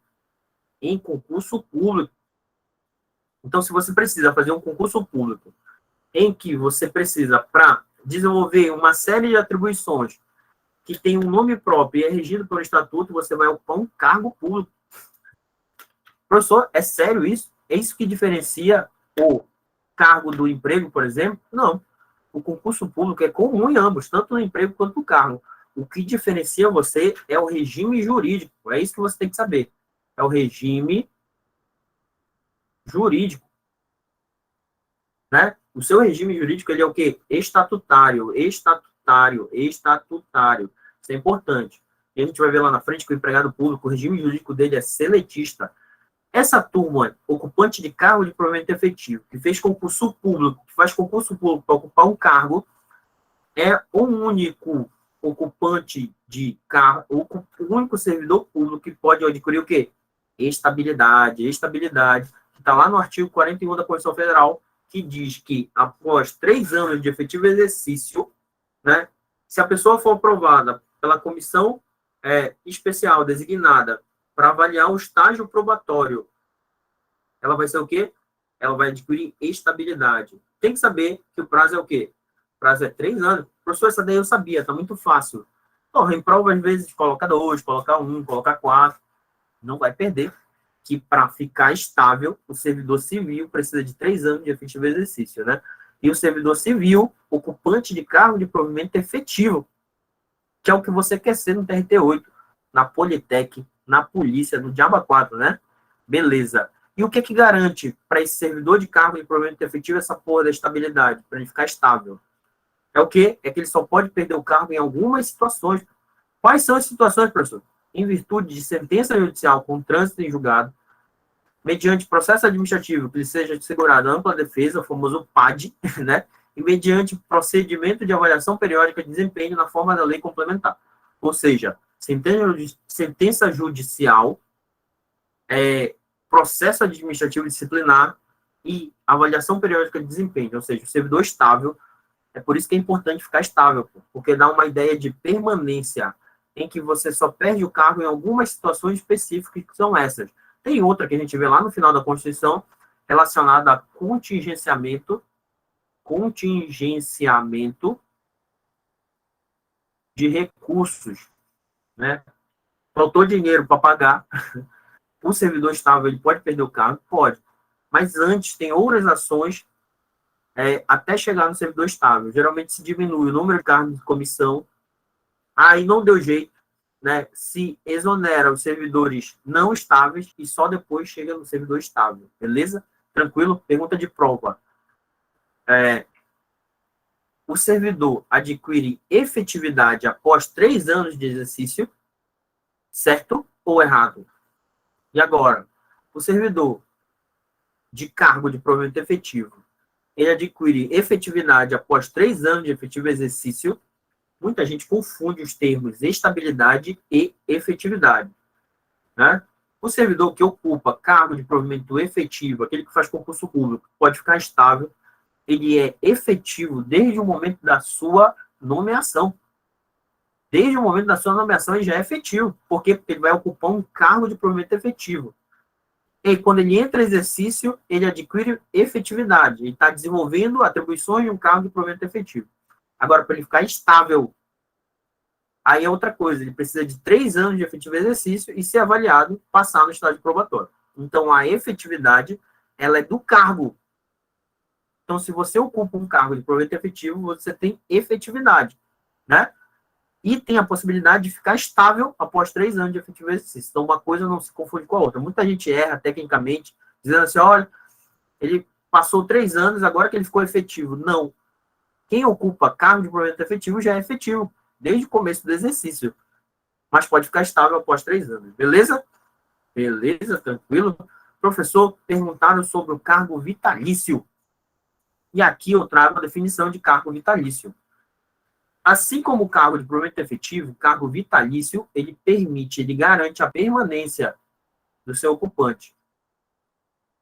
em concurso público. Então, se você precisa fazer um concurso público em que você precisa, para desenvolver uma série de atribuições que tem um nome próprio e é regido pelo estatuto, você vai ocupar um cargo público. Professor, é sério isso? É isso que diferencia o cargo do emprego, por exemplo? Não. O concurso público é comum em ambos, tanto no emprego quanto no cargo. O que diferencia você é o regime jurídico. É isso que você tem que saber. É o regime jurídico. Né? O seu regime jurídico, ele é o quê? Estatutário, estatutário, estatutário. Isso é importante. E a gente vai ver lá na frente que o empregado público, o regime jurídico dele é seletista. Essa turma, ocupante de cargo de provimento efetivo, que fez concurso público, que faz concurso público para ocupar um cargo, é o único ocupante de cargo, o único servidor público que pode adquirir o quê? Estabilidade, estabilidade, que está lá no artigo 41 da Constituição Federal, que diz que após 3 anos de efetivo exercício, né, se a pessoa for aprovada pela comissão especial designada para avaliar o estágio probatório, ela vai ser o quê? Ela vai adquirir estabilidade. Tem que saber que o prazo é o quê? O prazo é 3 anos. Professor, essa daí eu sabia, tá muito fácil. Porra, em prova, às vezes, coloca 2, coloca 1, coloca 4. Não vai perder. Que para ficar estável, o servidor civil precisa de 3 anos de efetivo exercício, né? E o servidor civil, ocupante de cargo de provimento efetivo, que é o que você quer ser no TRT8, na Politec, na polícia, no Diaba 4, né? Beleza. E o que garante para esse servidor de cargo de provimento efetivo essa porra da estabilidade, para ele ficar estável? É o quê? É que ele só pode perder o cargo em algumas situações. Quais são as situações, professor? Em virtude de sentença judicial com trânsito em julgado, mediante processo administrativo que lhe seja assegurada ampla defesa, o famoso PAD, né? E mediante procedimento de avaliação periódica de desempenho na forma da lei complementar. Ou seja, sentença judicial, processo administrativo disciplinar e avaliação periódica de desempenho. Ou seja, o servidor estável, é por isso que é importante ficar estável, porque dá uma ideia de permanência, em que você só perde o cargo em algumas situações específicas, que são essas. Tem outra que a gente vê lá no final da Constituição, relacionada a contingenciamento de recursos, né? Faltou dinheiro para pagar, o servidor estável ele pode perder o cargo? Pode. Mas antes tem outras ações até chegar no servidor estável. Geralmente se diminui o número de cargos de comissão, aí não deu jeito, né? Se exonera os servidores não estáveis e só depois chega no servidor estável. Beleza? Tranquilo? Pergunta de prova. O servidor adquire efetividade após 3 anos de exercício, certo ou errado? E agora, o servidor de cargo de provimento efetivo, ele adquire efetividade após 3 anos de efetivo exercício. Muita gente confunde os termos estabilidade e efetividade, né? O servidor que ocupa cargo de provimento efetivo, aquele que faz concurso público, pode ficar estável, ele é efetivo desde o momento da sua nomeação. Desde o momento da sua nomeação, ele já é efetivo. Por quê? Porque ele vai ocupar um cargo de provimento efetivo. E quando ele entra em exercício, ele adquire efetividade. Ele está desenvolvendo atribuições de um cargo de provimento efetivo. Agora, para ele ficar estável, aí é outra coisa. Ele precisa de 3 anos de efetivo exercício e ser avaliado, passar no estágio probatório. Então, a efetividade, ela é do cargo. Então, se você ocupa um cargo de provimento efetivo, você tem efetividade, né? E tem a possibilidade de ficar estável após 3 anos de efetivo exercício. Então, uma coisa não se confunde com a outra. Muita gente erra tecnicamente, dizendo assim, olha, ele passou 3 anos, agora que ele ficou efetivo. Não. Quem ocupa cargo de provimento efetivo já é efetivo, desde o começo do exercício. Mas pode ficar estável após 3 anos. Beleza? Beleza? Tranquilo? Professor, perguntaram sobre o cargo vitalício. E aqui eu trago a definição de cargo vitalício. Assim como o cargo de provimento efetivo, o cargo vitalício, ele garante a permanência do seu ocupante.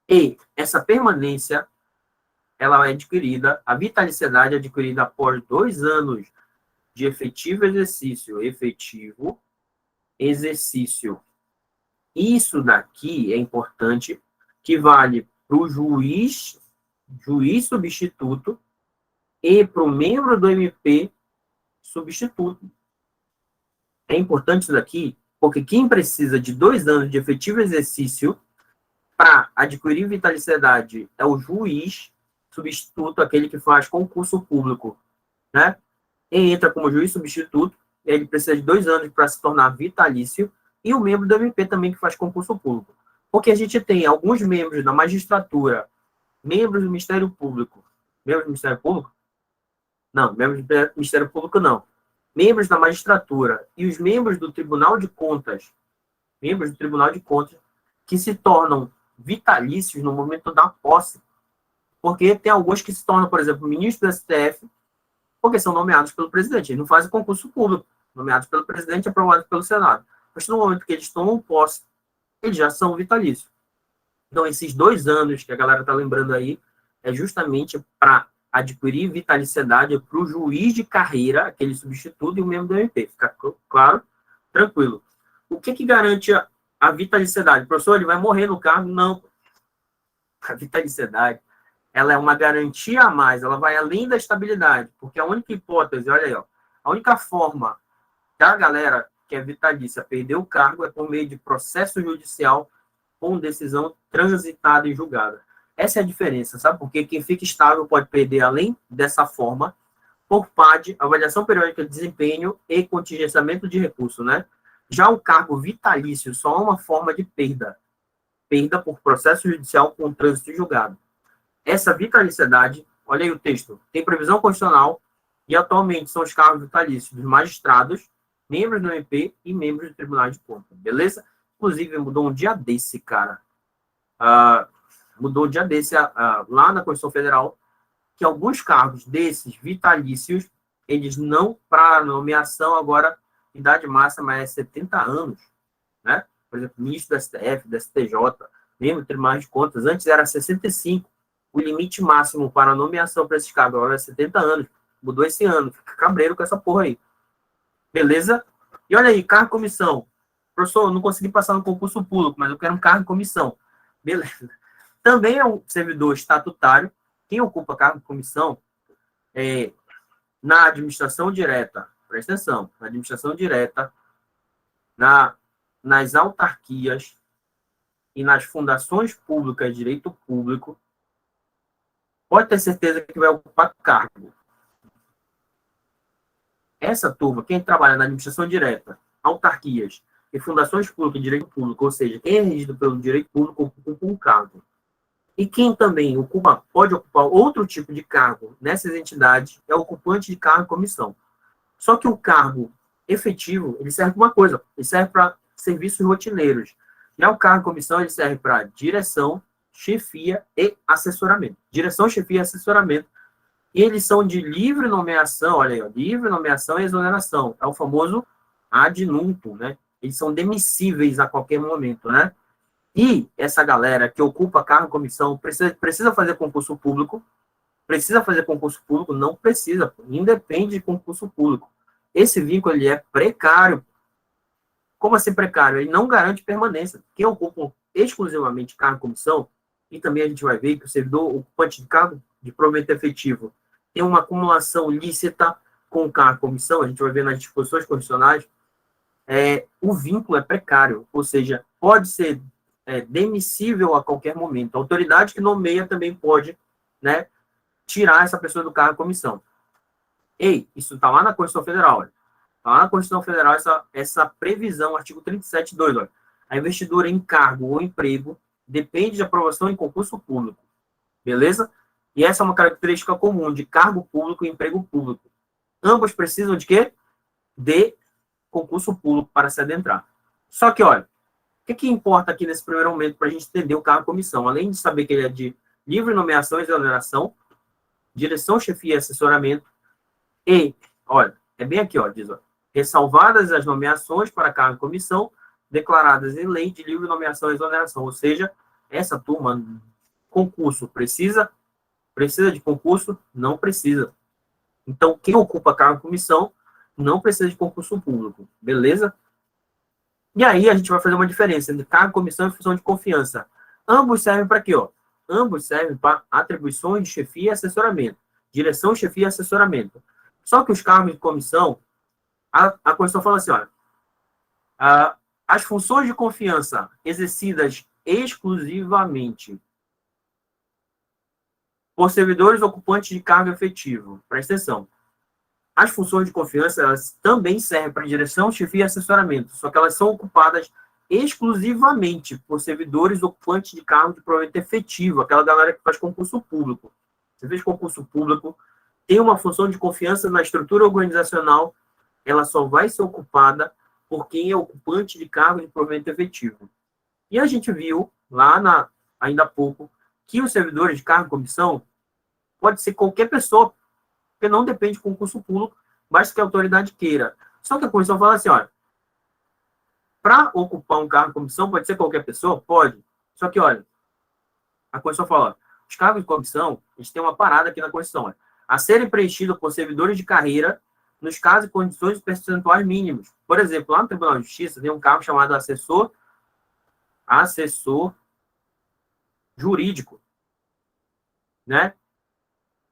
E essa permanência, ela é adquirida, a vitaliciedade é adquirida após 2 anos de efetivo. Isso daqui é importante, que vale para o juiz substituto e para o membro do MP substituto. É importante isso daqui, porque quem precisa de 2 anos de efetivo exercício para adquirir vitaliciedade é o juiz substituto, aquele que faz concurso público, né? E entra como juiz substituto, ele precisa de 2 anos para se tornar vitalício, e o membro do MP também que faz concurso público. Porque a gente tem alguns membros da magistratura, membros do Ministério Público, membros do Ministério Público? Não, membros do Ministério Público não. Membros da magistratura e os membros do Tribunal de Contas, que se tornam vitalícios no momento da posse. Porque tem alguns que se tornam, por exemplo, ministro do STF, porque são nomeados pelo presidente. Eles não fazem concurso público, nomeados pelo presidente e aprovados pelo Senado. Mas no momento que eles tomam posse, eles já são vitalícios. Então, esses 2 anos que a galera está lembrando aí, é justamente para adquirir vitaliciedade para o juiz de carreira, aquele substituto, e o membro do MP. Fica claro? Tranquilo. O que garante a vitaliciedade? Professor, ele vai morrer no cargo? Não. A vitaliciedade, ela é uma garantia a mais, ela vai além da estabilidade, porque a única hipótese, olha aí, ó, a única forma da galera que é vitalícia perder o cargo é por meio de processo judicial com decisão transitada e julgada. Essa é a diferença, sabe? Porque quem fica estável pode perder, além dessa forma, por PAD, avaliação periódica de desempenho e contingenciamento de recurso, né? Já o cargo vitalício só é uma forma de perda. Perda por processo judicial com trânsito julgado. Essa vitaliciedade, olha aí o texto, tem previsão constitucional e atualmente são os cargos vitalícios dos magistrados, membros do MP e membros do Tribunal de Contas, beleza? Inclusive, mudou um dia desse, cara. Mudou um dia desse lá na Constituição Federal, que alguns cargos desses vitalícios, eles não, para nomeação agora, idade máxima é 70 anos, né? Por exemplo, ministro do STF, do STJ, membro do Tribunal de Contas, antes era 65. O limite máximo para nomeação para esses cargos agora é 70 anos. Mudou esse ano. Fica cabreiro com essa porra aí. Beleza? E olha aí, cargo e comissão. Professor, eu não consegui passar no concurso público, mas eu quero um cargo e comissão. Beleza. Também é um servidor estatutário. Quem ocupa cargo e comissão na administração direta, presta atenção, na administração direta, nas autarquias e nas fundações públicas de direito público, pode ter certeza que vai ocupar cargo. Essa turma, quem trabalha na administração direta, autarquias e fundações públicas de direito público, ou seja, quem é regido pelo direito público, ocupa um cargo. E quem também pode ocupar outro tipo de cargo nessas entidades é o ocupante de cargo e comissão. Só que o cargo efetivo, ele serve para uma coisa, ele serve para serviços rotineiros. Já o cargo e comissão, ele serve para direção, chefia e assessoramento. Direção, chefia e assessoramento. E eles são de livre nomeação, olha aí, ó, livre nomeação e exoneração. É o famoso ad nutum, né? Eles são demissíveis a qualquer momento, né? E essa galera que ocupa cargo e comissão precisa fazer concurso público? Precisa fazer concurso público? Não precisa, independe de concurso público. Esse vínculo, ele é precário. Como assim precário? Ele não garante permanência. Quem ocupa exclusivamente cargo e comissão, e também a gente vai ver que o servidor ocupante de cargo de provimento efetivo tem uma acumulação lícita com cargo e comissão, a gente vai ver nas disposições condicionais, o vínculo é precário, ou seja, pode ser demissível a qualquer momento. A autoridade que nomeia também pode, né, tirar essa pessoa do cargo e comissão. Ei, isso está lá na Constituição Federal, olha. Está lá na Constituição Federal essa previsão, artigo 37.2, olha. A investidura em cargo ou emprego depende de aprovação em concurso público. Beleza? E essa é uma característica comum de cargo público e emprego público. Ambos precisam de quê? De concurso público para se adentrar. Só que, olha, o que importa aqui nesse primeiro momento para a gente entender o cargo e comissão? Além de saber que ele é de livre nomeação e exoneração, direção, chefia e assessoramento, e, olha, é bem aqui, ó, diz, ó, ressalvadas as nomeações para cargo e comissão declaradas em lei de livre nomeação e exoneração. Ou seja, essa turma, concurso, precisa de concurso? Não precisa. Então, quem ocupa cargo e comissão não precisa de concurso público, beleza? E aí a gente vai fazer uma diferença entre cargo, comissão e função de confiança. Ambos servem para quê, ó? Ambos servem para atribuições de chefia e assessoramento. Direção, chefia e assessoramento. Só que os cargos de comissão, a Constituição fala assim, olha, as funções de confiança exercidas exclusivamente por servidores ocupantes de cargo efetivo, presta atenção, as funções de confiança, elas também servem para direção, chefia e assessoramento, só que elas são ocupadas exclusivamente por servidores ocupantes de cargo de provimento efetivo, aquela galera que faz concurso público. Você fez concurso público, tem uma função de confiança na estrutura organizacional, ela só vai ser ocupada por quem é ocupante de cargo de provimento efetivo. E a gente viu, lá ainda há pouco, que os servidores de cargo e comissão pode ser qualquer pessoa, porque não depende de concurso público, basta que a autoridade queira. Só que a Constituição fala assim, olha, para ocupar um cargo de comissão, pode ser qualquer pessoa? Pode. Só que, olha, a Constituição fala, ó, os cargos de comissão, a gente tem uma parada aqui na Constituição, olha, a serem preenchidos por servidores de carreira nos casos e condições percentuais mínimos. Por exemplo, lá no Tribunal de Justiça tem um cargo chamado assessor jurídico, né?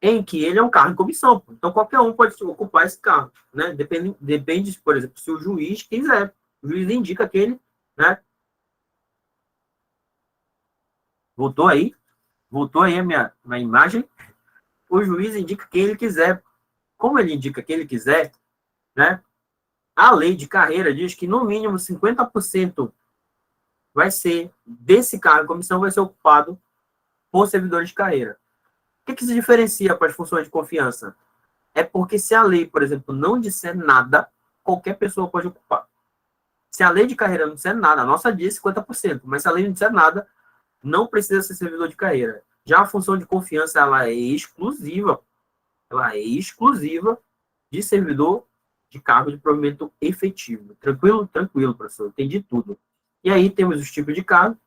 Em que ele é um cargo de comissão. Então, qualquer um pode ocupar esse cargo, né? Depende, por exemplo, se o juiz quiser. O juiz indica aquele, né? Voltou aí a minha imagem? O juiz indica quem ele quiser. Como ele indica quem ele quiser, né? A lei de carreira diz que, no mínimo, 50% vai ser, desse cargo de comissão, vai ser ocupado por servidores de carreira. O que se diferencia com as funções de confiança? É porque se a lei, por exemplo, não disser nada, qualquer pessoa pode ocupar. Se a lei de carreira não disser nada, a nossa diz 50%, mas se a lei não disser nada, não precisa ser servidor de carreira. Já a função de confiança, ela é exclusiva de servidor de cargo de provimento efetivo. Tranquilo? Tranquilo, professor. Entendi tudo. E aí temos os tipos de cargo.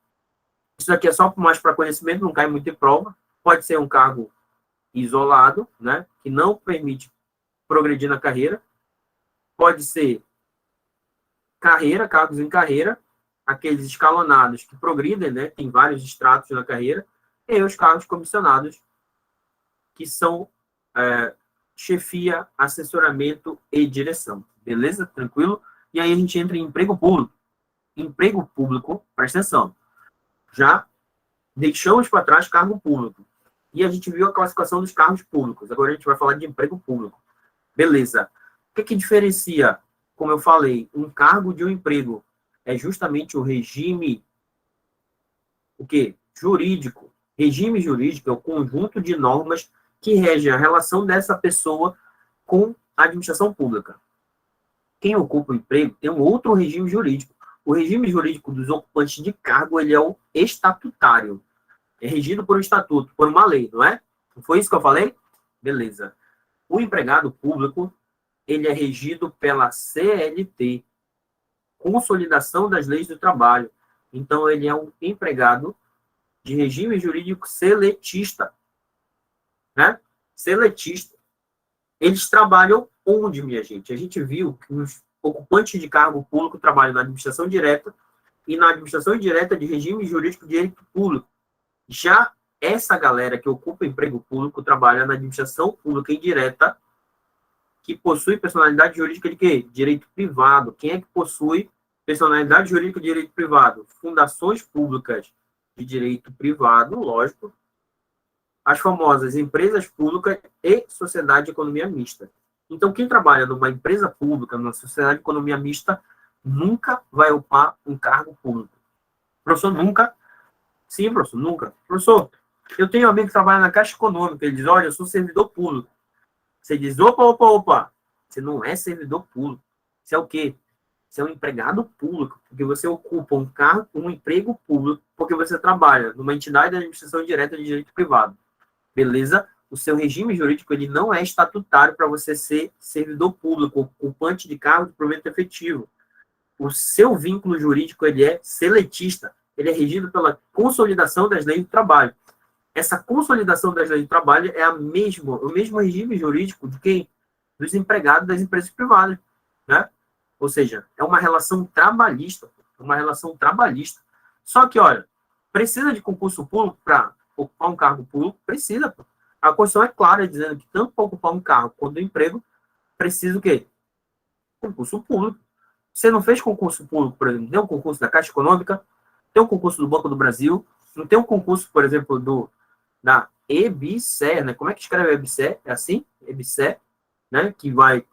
Isso aqui é só mais para conhecimento, não cai muito em prova. Pode ser um cargo isolado, né, que não permite progredir na carreira. Pode ser cargos em carreira, aqueles escalonados que progridem, né, tem vários estratos na carreira, e os cargos comissionados, que são chefia, assessoramento e direção. Beleza? Tranquilo? E aí a gente entra em emprego público. Emprego público, presta atenção, já deixamos para trás cargo público. E a gente viu a classificação dos cargos públicos. Agora a gente vai falar de emprego público. Beleza. O que diferencia, como eu falei, um cargo de um emprego? É justamente o regime, jurídico. Regime jurídico é o conjunto de normas que rege a relação dessa pessoa com a administração pública. Quem ocupa o emprego tem um outro regime jurídico. O regime jurídico dos ocupantes de cargo, ele é o estatutário. É regido por um estatuto, por uma lei, não é? Não foi isso que eu falei? Beleza. O empregado público, ele é regido pela CLT, Consolidação das Leis do Trabalho. Então, ele é um empregado de regime jurídico seletista, né? Seletista. Eles trabalham onde, minha gente? A gente viu que os ocupantes de cargo público trabalham na administração direta e na administração indireta de regime jurídico de direito público. Já essa galera que ocupa emprego público trabalha na administração pública indireta, que possui personalidade jurídica de quê? Direito privado. Quem é que possui personalidade jurídica de direito privado? Fundações públicas de direito privado, lógico. As famosas empresas públicas e sociedade de economia mista. Então, quem trabalha numa empresa pública, numa sociedade de economia mista, nunca vai ocupar um cargo público. Professor, nunca? Sim, professor, nunca. Professor, eu tenho um amigo que trabalha na Caixa Econômica, ele diz, olha, eu sou servidor público. Você diz, opa, você não é servidor público. Você é o quê? Você é um empregado público, porque você ocupa um cargo, um emprego público, porque você trabalha numa entidade de administração direta de direito privado. Beleza? O seu regime jurídico ele não é estatutário para você ser servidor público, ocupante de cargo de provimento efetivo. O seu vínculo jurídico ele é seletista. Ele é regido pela consolidação das leis do trabalho. Essa consolidação das leis do trabalho é o mesmo regime jurídico de quem? Dos empregados das empresas privadas, né? Ou seja, é uma relação trabalhista, Só que, olha, precisa de concurso público para ocupar um cargo público? Precisa. A Constituição é clara, dizendo que tanto para ocupar um cargo quanto um emprego, precisa o quê? Concurso público. Você não fez concurso público, por exemplo, tem um concurso da Caixa Econômica, tem um concurso do Banco do Brasil, não tem um concurso, por exemplo, da EBSER, né? Como é que escreve EBSER? É assim? EBSER, né? Que vai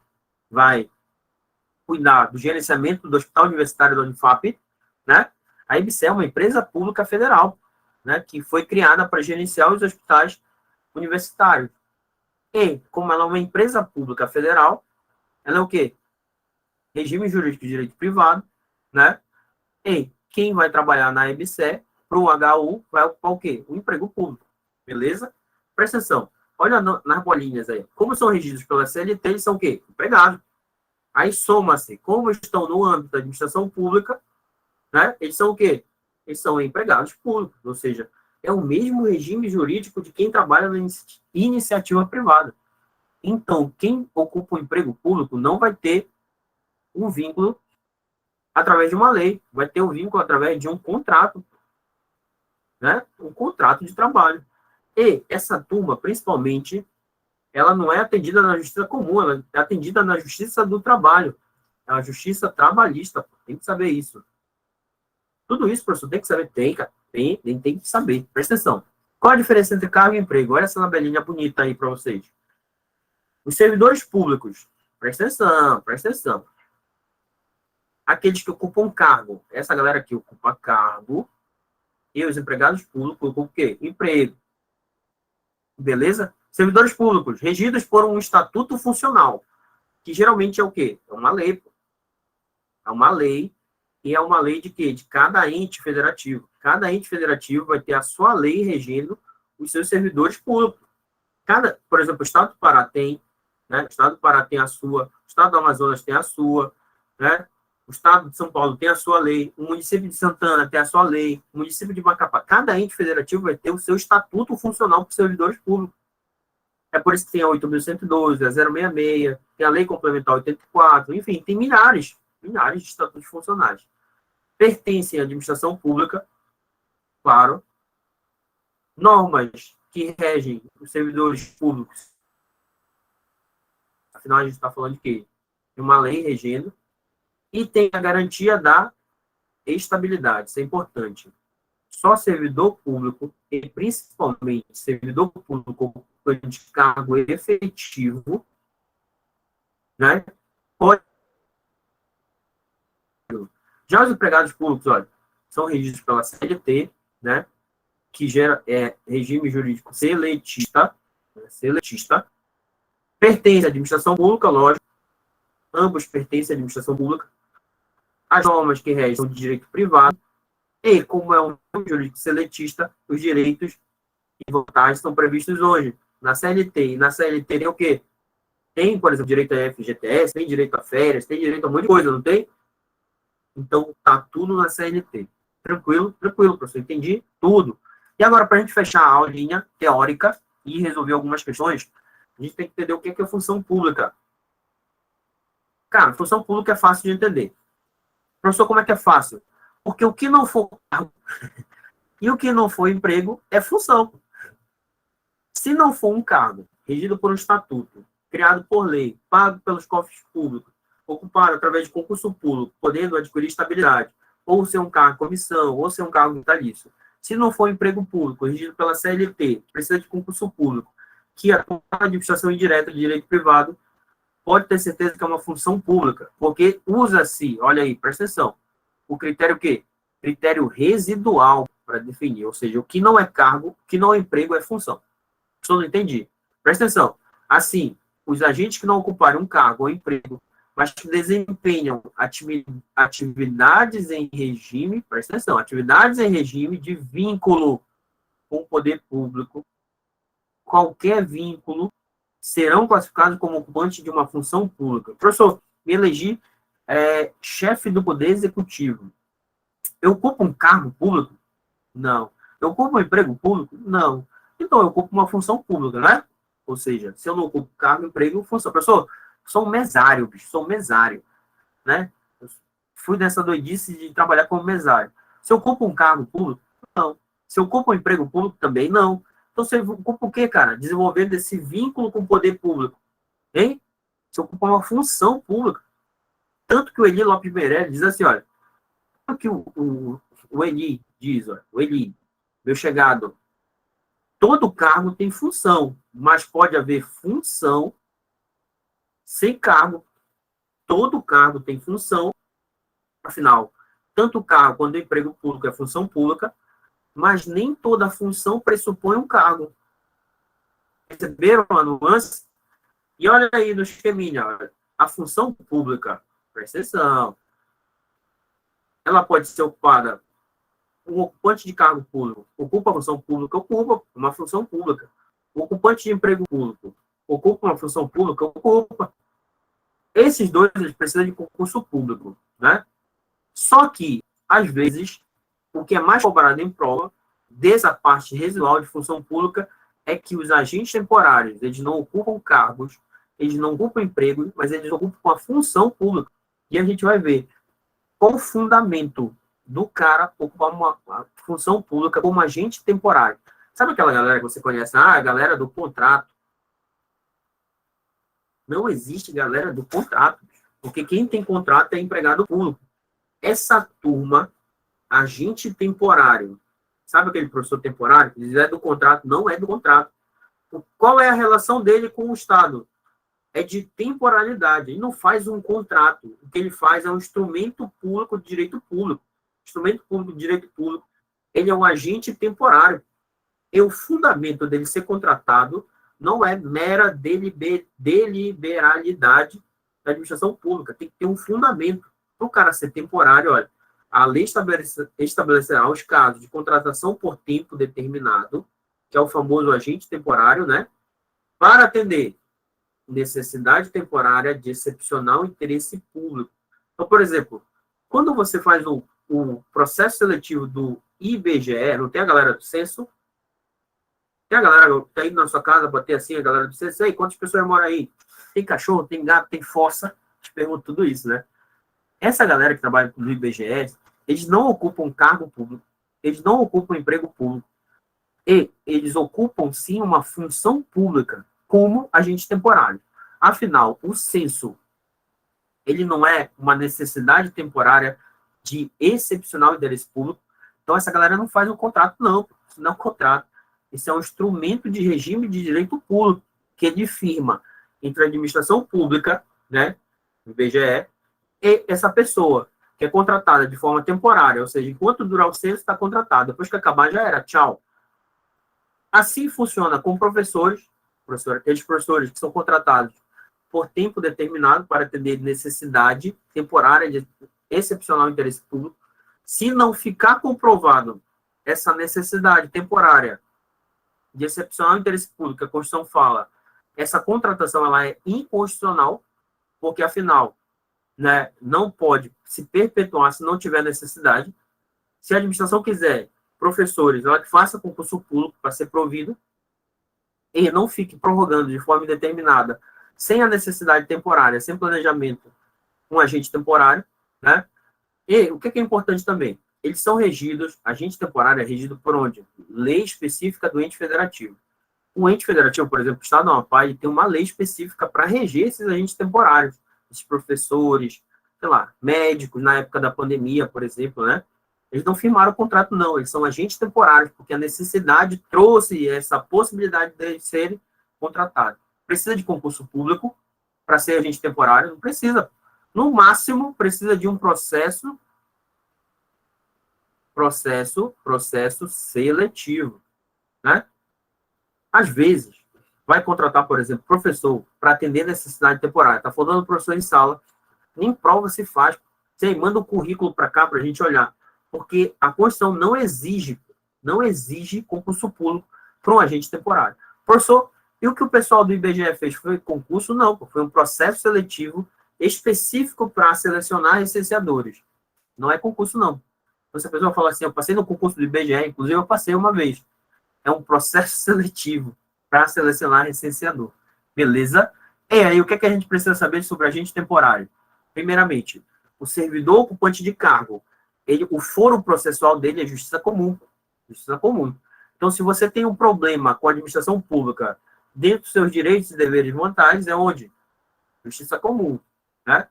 cuidar do gerenciamento do Hospital Universitário da Unifap, né? A EBSER é uma empresa pública federal, né? Que foi criada para gerenciar os hospitais universitários. E, como ela é uma empresa pública federal, ela é o quê? Regime jurídico de direito privado, né? E quem vai trabalhar na EBSER, para o HU, vai ocupar o quê? O emprego público. Beleza? Presta atenção. Olha nas bolinhas aí. Como são regidos pela CLT, eles são o quê? Empregados. Aí soma-se. Como estão no âmbito da administração pública, né? Eles são o quê? Eles são empregados públicos. Ou seja, é o mesmo regime jurídico de quem trabalha na iniciativa privada. Então, quem ocupa o emprego público não vai ter um vínculo através de uma lei, vai ter um vínculo através de um contrato, né? Um contrato de trabalho. E essa turma, principalmente, ela não é atendida na justiça comum, ela é atendida na justiça do trabalho, a justiça trabalhista, tem que saber isso. Tudo isso, professor, tem que saber? Tem, cara, tem que saber. Presta atenção. Qual a diferença entre cargo e emprego? Olha essa tabelinha bonita aí para vocês. Os servidores públicos, presta atenção. Aqueles que ocupam cargo, essa galera que ocupa cargo, e os empregados públicos ocupam o quê? Emprego. Beleza? Servidores públicos, regidos por um estatuto funcional, que geralmente é o quê? É uma lei. É uma lei, e é uma lei de quê? De cada ente federativo. Cada ente federativo vai ter a sua lei regendo os seus servidores públicos. Por exemplo, o Estado do Pará tem, né? O Estado do Pará tem a sua, o Estado do Amazonas tem a sua, né? O Estado de São Paulo tem a sua lei, o município de Santana tem a sua lei, o município de Macapá. Cada ente federativo vai ter o seu estatuto funcional para os servidores públicos. É por isso que tem a 8.112, a 066, tem a Lei Complementar 84, enfim, tem milhares de estatutos funcionais. Pertencem à administração pública, claro, normas que regem os servidores públicos. Afinal, a gente está falando de quê? De uma lei regendo, e tem a garantia da estabilidade, isso é importante. Só servidor público, e principalmente servidor público de cargo efetivo, né, pode. Já os empregados públicos, olha, são regidos pela CLT, né, que gera regime jurídico seletista, pertence à administração pública, lógico, ambos pertencem à administração pública. As normas que regem são de direito privado, e como é um jurídico seletista, os direitos e vantagens estão previstos hoje na CLT. E na CLT tem o quê? Tem, por exemplo, direito a FGTS, tem direito a férias, tem direito a um monte de coisa, não tem? Então, tá tudo na CLT. Tranquilo, professor, entendi tudo. E agora, para a gente fechar a aulinha teórica e resolver algumas questões, a gente tem que entender o que é função pública. Cara, função pública é fácil de entender. Professor, como é que é fácil? Porque o que não for cargo e o que não for emprego é função. Se não for um cargo regido por um estatuto, criado por lei, pago pelos cofres públicos, ocupado através de concurso público, podendo adquirir estabilidade, ou ser um cargo comissão, ou ser um cargo vitalício. Se não for emprego público, regido pela CLT, precisa de concurso público, que atua na administração indireta de direito privado, pode ter certeza que é uma função pública, porque usa-se, olha aí, presta atenção, o critério o quê? Critério residual para definir, ou seja, o que não é cargo, o que não é emprego é função. Só não entendi. Presta atenção. Assim, os agentes que não ocuparem um cargo ou emprego, mas que desempenham atividades em regime, presta atenção, atividades em regime de vínculo com o poder público, qualquer vínculo, serão classificados como ocupantes de uma função pública. Professor, me elegi chefe do Poder Executivo. Eu ocupo um cargo público? Não. Eu ocupo um emprego público? Não. Então, eu ocupo uma função pública, né? Ou seja, se eu não ocupo cargo, emprego, função. Professor, sou um mesário, bicho, sou um mesário, né? Eu fui nessa doidice de trabalhar como mesário. Se eu ocupo um cargo público? Não. Se eu ocupo um emprego público? Também não. Então, você ocupa o quê, cara? Desenvolvendo esse vínculo com o poder público. Hein? Você ocupa uma função pública. Tanto que o Eli Lopes Meirelles diz assim, olha, o que o Eli diz, olha, o Eli, meu chegado, todo cargo tem função, mas pode haver função sem cargo. Todo cargo tem função, afinal, tanto o cargo quanto o emprego público é função pública, mas nem toda função pressupõe um cargo. Perceberam a nuance? E olha aí no esqueminha, olha, a função pública, presta atenção, ela pode ser ocupada, um ocupante de cargo público ocupa a função pública, ocupa uma função pública. O ocupante de emprego público ocupa uma função pública, ocupa. Esses dois, eles precisam de concurso público, né? Só que, às vezes, o que é mais cobrado em prova dessa parte residual de função pública é que os agentes temporários, eles não ocupam cargos, eles não ocupam emprego, mas eles ocupam uma função pública. E a gente vai ver qual o fundamento do cara ocupar uma função pública como agente temporário. Sabe aquela galera que você conhece? Ah, a galera do contrato. Não existe galera do contrato, porque quem tem contrato é empregado público. Essa turma, agente temporário, sabe aquele professor temporário que diz é do contrato? Não é do contrato. Qual é a relação dele com o Estado? É de temporalidade. Ele não faz um contrato. O que ele faz é um instrumento público de direito público. Instrumento público de direito público. Ele é um agente temporário. E o fundamento dele ser contratado não é mera deliberalidade da administração pública. Tem que ter um fundamento. Para o cara ser temporário, olha, a lei estabelecerá os casos de contratação por tempo determinado, que é o famoso agente temporário, né? Para atender necessidade temporária de excepcional interesse público. Então, por exemplo, quando você faz o processo seletivo do IBGE, não tem a galera do censo? Tem a galera que está indo na sua casa, bater assim, a galera do censo, aí, quantas pessoas moram aí? Tem cachorro, tem gato, tem fossa? Te pergunto tudo isso, né? Essa galera que trabalha no IBGE, eles não ocupam cargo público, eles não ocupam emprego público, e eles ocupam, sim, uma função pública, como agente temporário. Afinal, o censo, ele não é uma necessidade temporária de excepcional interesse público, então essa galera não faz um contrato, não. Isso não é um contrato. Isso é um instrumento de regime de direito público, que é de firma entre a administração pública, né, o IBGE, e essa pessoa, que é contratada de forma temporária, ou seja, enquanto durar o censo, está contratado. Depois que acabar, já era. Tchau. Assim funciona com professores, aqueles professores que são contratados por tempo determinado para atender necessidade temporária de excepcional interesse público. Se não ficar comprovado essa necessidade temporária de excepcional interesse público, a Constituição fala, essa contratação ela é inconstitucional, porque, afinal, né, não pode se perpetuar se não tiver necessidade. Se a administração quiser professores, ela que faça concurso público para ser provido e não fique prorrogando de forma indeterminada, sem a necessidade temporária, sem planejamento, um agente temporário, né? E o que é importante também? eles são regidos, agente temporário é regido por onde? Lei específica do ente federativo. O ente federativo, por exemplo, o Estado do Amapá, ele tem uma lei específica para reger esses agentes temporários, esses professores, sei lá, médicos, na época da pandemia, por exemplo, né? Eles não firmaram o contrato, não, eles são agentes temporários, porque a necessidade trouxe essa possibilidade de eles serem contratados. Precisa de concurso público para ser agente temporário? Não precisa. No máximo, precisa de um processo seletivo, né? Às vezes, vai contratar, por exemplo, professor para atender necessidade temporária. Está faltando professor em sala, nem prova se faz. Você manda o currículo para cá para a gente olhar. Porque a Constituição não exige concurso público para um agente temporário. Professor, e o que o pessoal do IBGE fez? Foi concurso? Não, foi um processo seletivo específico para selecionar licenciadores. Não é concurso, não. Então, se a pessoa fala assim, eu passei no concurso do IBGE, inclusive eu passei uma vez. É um processo seletivo para selecionar licenciador. Beleza? E aí, o que, é que a gente precisa saber sobre agente temporário? Primeiramente, o servidor ocupante de cargo, o foro processual dele é justiça comum. Justiça comum. Então, se você tem um problema com a administração pública dentro dos seus direitos e deveres e vantagens, é onde? Justiça comum. Né?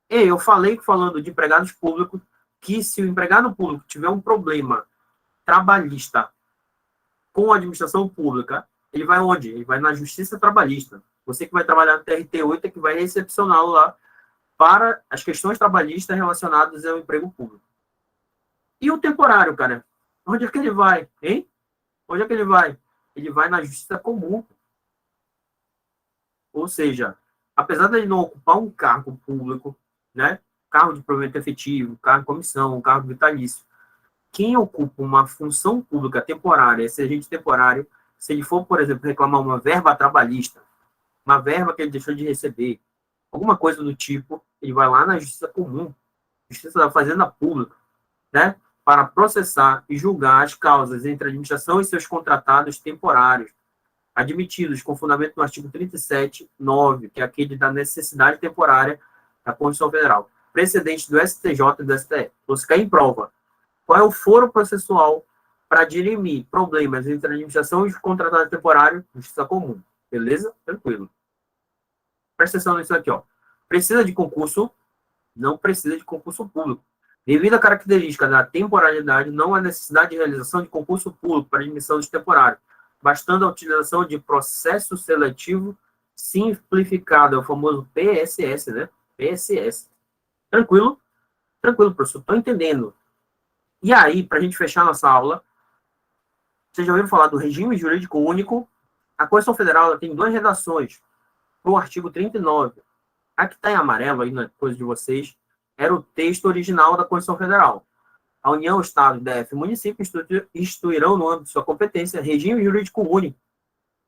E eu falando de empregados públicos, que se o empregado público tiver um problema trabalhista com a administração pública, ele vai onde? Ele vai na Justiça Trabalhista. Você que vai trabalhar no TRT8 é que vai recepcioná-lo lá para as questões trabalhistas relacionadas ao emprego público. E o temporário, cara? Onde é que ele vai, hein? Onde é que ele vai? Ele vai na Justiça Comum. Ou seja, apesar de ele não ocupar um cargo público, né? Cargo de provimento efetivo, cargo de comissão, cargo vitalício, quem ocupa uma função pública temporária, esse agente temporário, se ele for, por exemplo, reclamar uma verba trabalhista, uma verba que ele deixou de receber, alguma coisa do tipo, ele vai lá na Justiça Comum, Justiça da Fazenda Pública, né, para processar e julgar as causas entre a administração e seus contratados temporários, admitidos com fundamento no artigo 37.9, que é aquele da necessidade temporária da Constituição Federal, precedente do STJ e do STF. Então, se cair em prova, qual é o foro processual para dirimir problemas entre a administração e os contratados temporários? Justiça comum. Beleza? Tranquilo. Presta atenção nisso aqui, ó. Precisa de concurso? Não precisa de concurso público. Devido à característica da temporalidade, não há necessidade de realização de concurso público para admissão dos temporários, bastando a utilização de processo seletivo simplificado, é o famoso PSS, né? PSS. Tranquilo? Tranquilo, professor. Estou entendendo. E aí, para a gente fechar nossa aula, vocês já ouviram falar do regime jurídico único? A Constituição Federal ela tem duas redações para o artigo 39. A que está em amarelo aí na coisa de vocês era o texto original da Constituição Federal. A União, Estado, DF e município instituirão, no âmbito de sua competência, regime jurídico único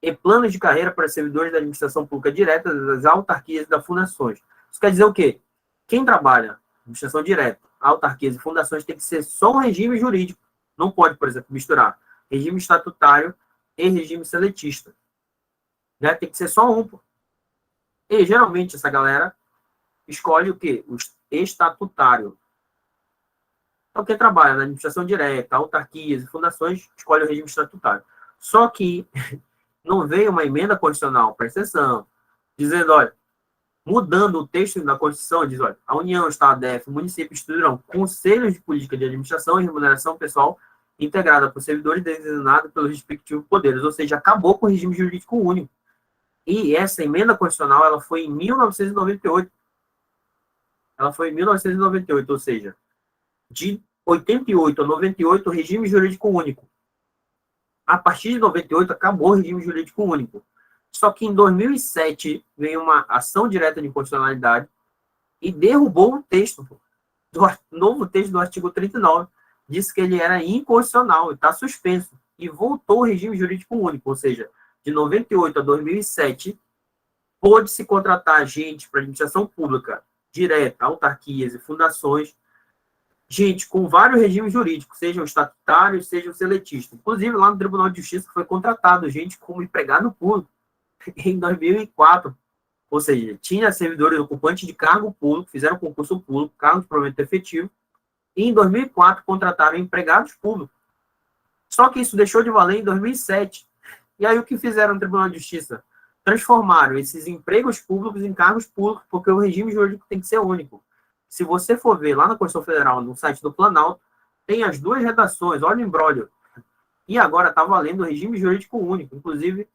e planos de carreira para servidores da administração pública direta, das autarquias e das fundações. Isso quer dizer o quê? Quem trabalha administração direta, autarquias e fundações tem que ser só um regime jurídico. Não pode, por exemplo, misturar regime estatutário e regime seletista. Né? Tem que ser só um. E, geralmente, essa galera escolhe o quê? O estatutário. Então, quem trabalha na administração direta, autarquias e fundações, escolhe o regime estatutário. Só que não veio uma emenda constitucional, presta atenção, dizendo, olha, mudando o texto da Constituição, diz, olha, a União, Estado, DF e município instituirão conselhos de política de administração e remuneração pessoal integrada por servidores designados pelos respectivos poderes, ou seja, acabou com o regime jurídico único. E essa emenda constitucional, ela foi em 1998. Ela foi em 1998, ou seja, de 88 a 98, o regime jurídico único. A partir de 98, acabou o regime jurídico único. Só que em 2007 veio uma ação direta de inconstitucionalidade e derrubou o texto, do novo texto do artigo 39. Disse que ele era inconstitucional e está suspenso. E voltou o regime jurídico único, ou seja, de 98 a 2007, pôde-se contratar gente para administração pública direta, autarquias e fundações, gente com vários regimes jurídicos, sejam estatutários, sejam seletistas. Inclusive, lá no Tribunal de Justiça foi contratado gente como empregado público em 2004. Ou seja, tinha servidores ocupantes de cargo público, fizeram concurso público, cargo de provimento efetivo, E em 2004 contrataram empregados públicos. Só que isso deixou de valer em 2007. E aí o que fizeram no Tribunal de Justiça? Transformaram esses empregos públicos em cargos públicos, porque o regime jurídico tem que ser único. Se você for ver lá na Constituição Federal, no site do Planalto, tem as duas redações, olha o imbróglio. E agora está valendo o regime jurídico único. Inclusive,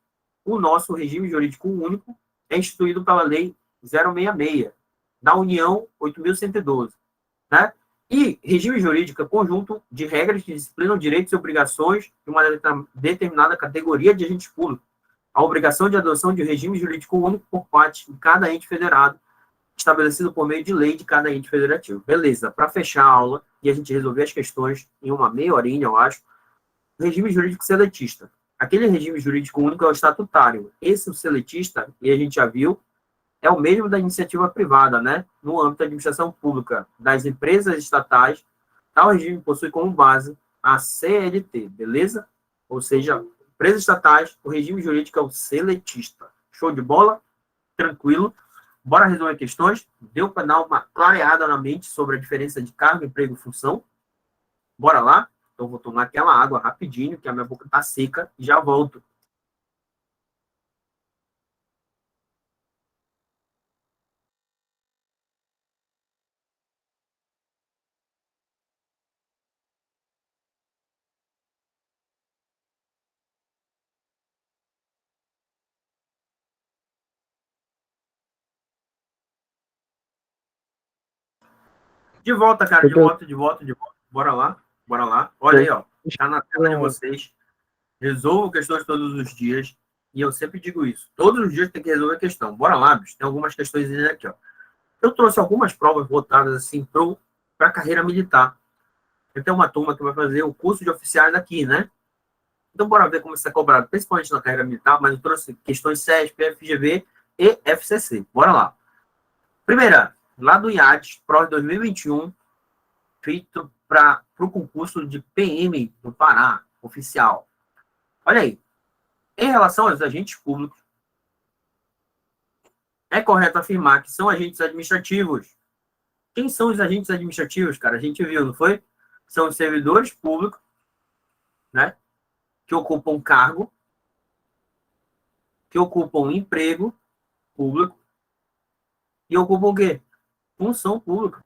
o nosso regime jurídico único é instituído pela Lei 066, da União 8.112, né? E regime jurídico é conjunto de regras que disciplinam direitos e obrigações de uma determinada categoria de agentes públicos. A obrigação de adoção de regime jurídico único por parte de cada ente federado, estabelecido por meio de lei de cada ente federativo. Beleza, para fechar a aula e a gente resolver as questões em uma meia horinha, eu acho, regime jurídico seletista. Aquele regime jurídico único é o estatutário. Esse, o seletista, e a gente já viu, é o mesmo da iniciativa privada, né? No âmbito da administração pública das empresas estatais, tal regime possui como base a CLT, beleza? Ou seja, empresas estatais, o regime jurídico é o seletista. Show de bola? Tranquilo? Bora resolver questões? Deu para dar uma clareada na mente sobre a diferença de cargo, emprego e função? Bora lá? Então, vou tomar aquela água rapidinho, que a minha boca tá seca, e já volto. De volta, cara, de volta, de volta, de volta. Bora lá, bora lá. Olha aí, ó. Tá na tela de vocês. Resolvo questões todos os dias. E eu sempre digo isso. Todos os dias tem que resolver questão. Bora lá, bicho. Tem algumas questões aqui, ó. Eu trouxe algumas provas voltadas, assim, para a carreira militar. Eu tenho uma turma que vai fazer o curso de oficiais aqui, né? Então, bora ver como isso é cobrado, principalmente na carreira militar, mas eu trouxe questões CESP, FGV e FCC. Bora lá. Primeira, lá do IAT, Pro 2021, feito para o concurso de PM do Pará, oficial. Olha aí. Em relação aos agentes públicos, é correto afirmar que são agentes administrativos. Quem são os agentes administrativos, cara? A gente viu, não foi? São os servidores públicos, né? Que ocupam cargo, que ocupam emprego público e ocupam o quê? Função pública.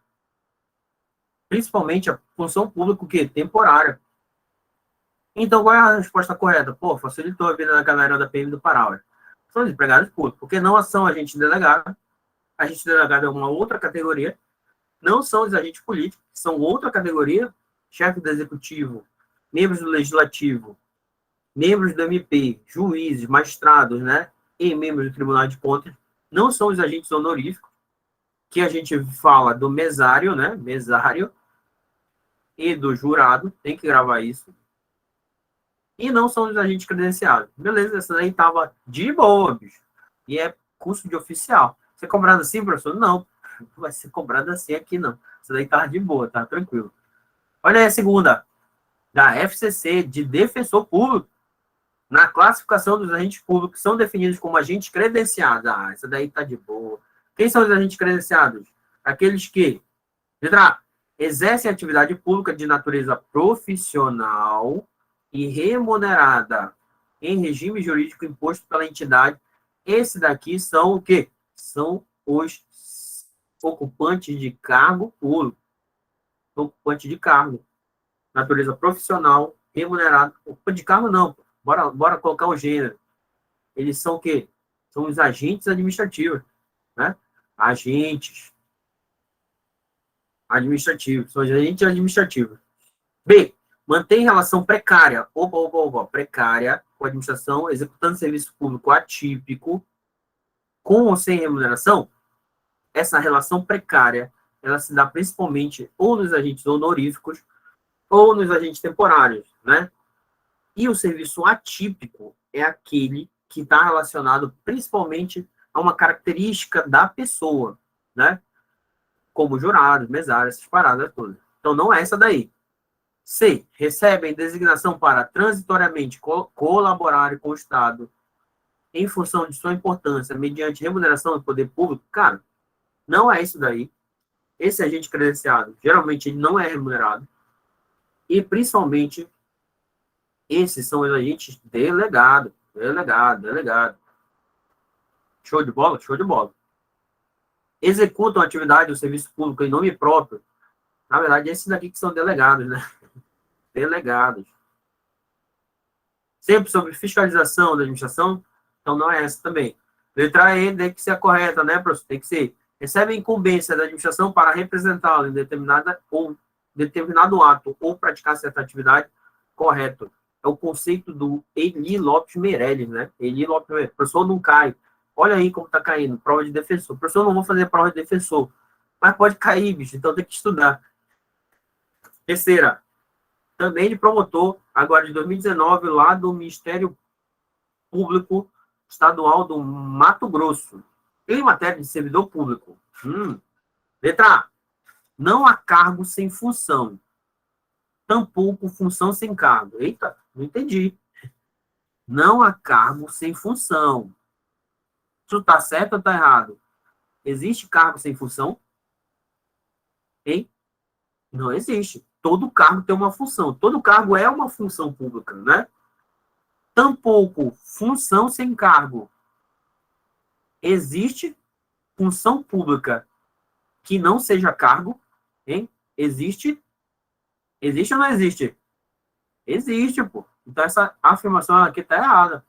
Principalmente a função pública, o quê? Temporária. Então, qual é a resposta correta? Pô, facilitou a vida da galera da PM do Pará. São os empregados públicos, porque não são agentes delegados. Agente delegado é uma outra categoria. Não são os agentes políticos, são outra categoria. Chefe do executivo, membros do legislativo, membros do MP, juízes, magistrados, né? E membros do Tribunal de Contas. Não são os agentes honoríficos, que a gente fala do mesário, né? Mesário e do jurado. Tem que gravar isso. E não são os agentes credenciados. Beleza, essa daí tava de boa, bicho. E é curso de oficial. Você é cobrado assim, professor? Não. Não vai ser cobrado assim aqui, não. Essa daí tava de boa, tá tranquilo. Olha aí a segunda. Da FCC, de defensor público. Na classificação dos agentes públicos, são definidos como agentes credenciados. Ah, essa daí tá de boa. Quem são os agentes credenciados? Aqueles que, letra A, exercem atividade pública de natureza profissional e remunerada em regime jurídico imposto pela entidade. Esse daqui são o quê? São os ocupantes de cargo público. Ocupante de cargo. Natureza profissional, remunerada. Ocupante de cargo não. Bora colocar o gênero. Eles são o quê? São os agentes administrativos, né? Agentes administrativos. São os agentes administrativos. B, mantém relação precária, precária com a administração, executando serviço público atípico, com ou sem remuneração. Essa relação precária, ela se dá principalmente ou nos agentes honoríficos ou nos agentes temporários, né? E o serviço atípico é aquele que está relacionado principalmente a uma característica da pessoa, né? Como jurados, mesários, essas paradas todas. Então, não é essa daí. C. Recebem designação para transitoriamente colaborar com o Estado em função de sua importância mediante remuneração do poder público. Cara, não é isso daí. esse agente credenciado, geralmente, ele não é remunerado. E, principalmente, esses são os agentes delegados. Delegado. Show de bola? Show de bola. Executam a atividade do serviço público em nome próprio. Na verdade, esses daqui que são delegados, né? Delegados. Sempre sobre fiscalização da administração, então não é essa também. Letra E tem que ser a correta, né, professor? Tem que ser. Recebe a incumbência da administração para representá-lo em determinado ato ou praticar certa atividade, correto. É o conceito do Eli Lopes Meirelles, né? Eli Lopes Meirelles. Professor, não cai. Olha aí como está caindo. Prova de defensor. Professor, não vou fazer prova de defensor. Mas pode cair, bicho. Então tem que estudar. Terceira. Também de promotor, agora de 2019, lá do Ministério Público Estadual do Mato Grosso. Em matéria de servidor público. Letra A. Não há cargo sem função. Tampouco função sem cargo. Eita, não entendi. Não há cargo sem função. Isso está certo ou está errado? Existe cargo sem função? Hein? Não existe. Todo cargo tem uma função. Todo cargo é uma função pública, né? Tampouco função sem cargo. Existe função pública que não seja cargo? Hein? Existe? Existe ou não existe? Existe, pô. Então essa afirmação aqui está errada.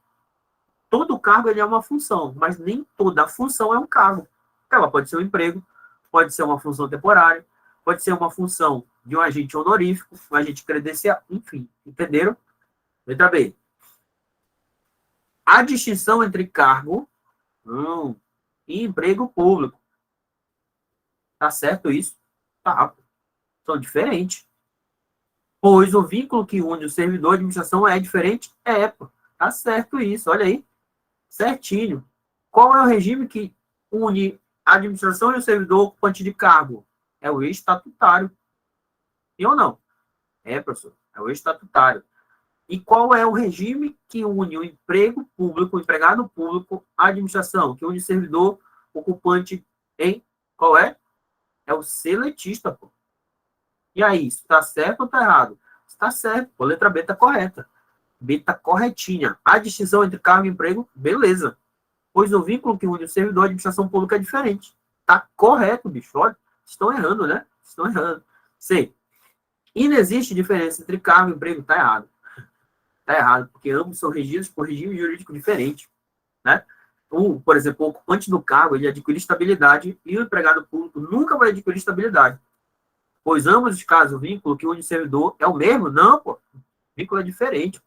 Todo cargo ele é uma função, mas nem toda função é um cargo. Ela pode ser um emprego, pode ser uma função temporária, pode ser uma função de um agente honorífico, um agente credencial, enfim, entenderam? Letra B. A distinção entre cargo e emprego público. Tá certo isso? Tá. São diferentes. Pois o vínculo que une o servidor e a administração é diferente? É, pô. Tá certo isso, olha aí. Certinho. Qual é o regime que une a administração e o servidor ocupante de cargo? É o estatutário. Sim ou não? É, professor. É o estatutário. E qual é o regime que une o emprego público, o empregado público, à administração? Que une o servidor ocupante em... Qual é? É o seletista, pô. E aí, está certo ou está errado? Está certo. A letra B está correta. B está corretinha. A distinção entre cargo e emprego, beleza. Pois o vínculo que une o servidor e a administração pública é diferente. Está correto, bicho. Olha, estão errando, né? Estão errando. C. Inexiste diferença entre cargo e emprego. Está errado. Está errado, porque ambos são regidos por regime jurídico diferente, né? Por exemplo, o ocupante do cargo, ele adquire estabilidade e o empregado público nunca vai adquirir estabilidade. Pois ambos os casos, o vínculo que une o servidor é o mesmo? Não, pô. O vínculo é diferente.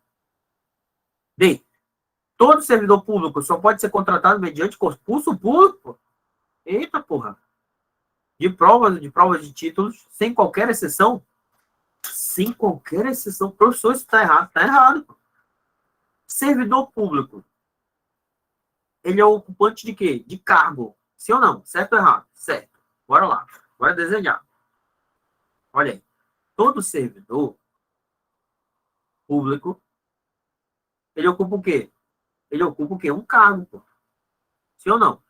D. Todo servidor público só pode ser contratado mediante concurso público? Eita, porra. De provas de títulos, sem qualquer exceção? Sem qualquer exceção. Professor, isso está errado. Está errado. Pô. Servidor público. Ele é o ocupante de quê? De cargo. Sim ou não? Certo ou errado? Certo. Bora lá. Bora desenhar. Olha aí. Todo servidor público, ele ocupa o quê? Ele ocupa o quê? Um cargo, pô. Sim ou não?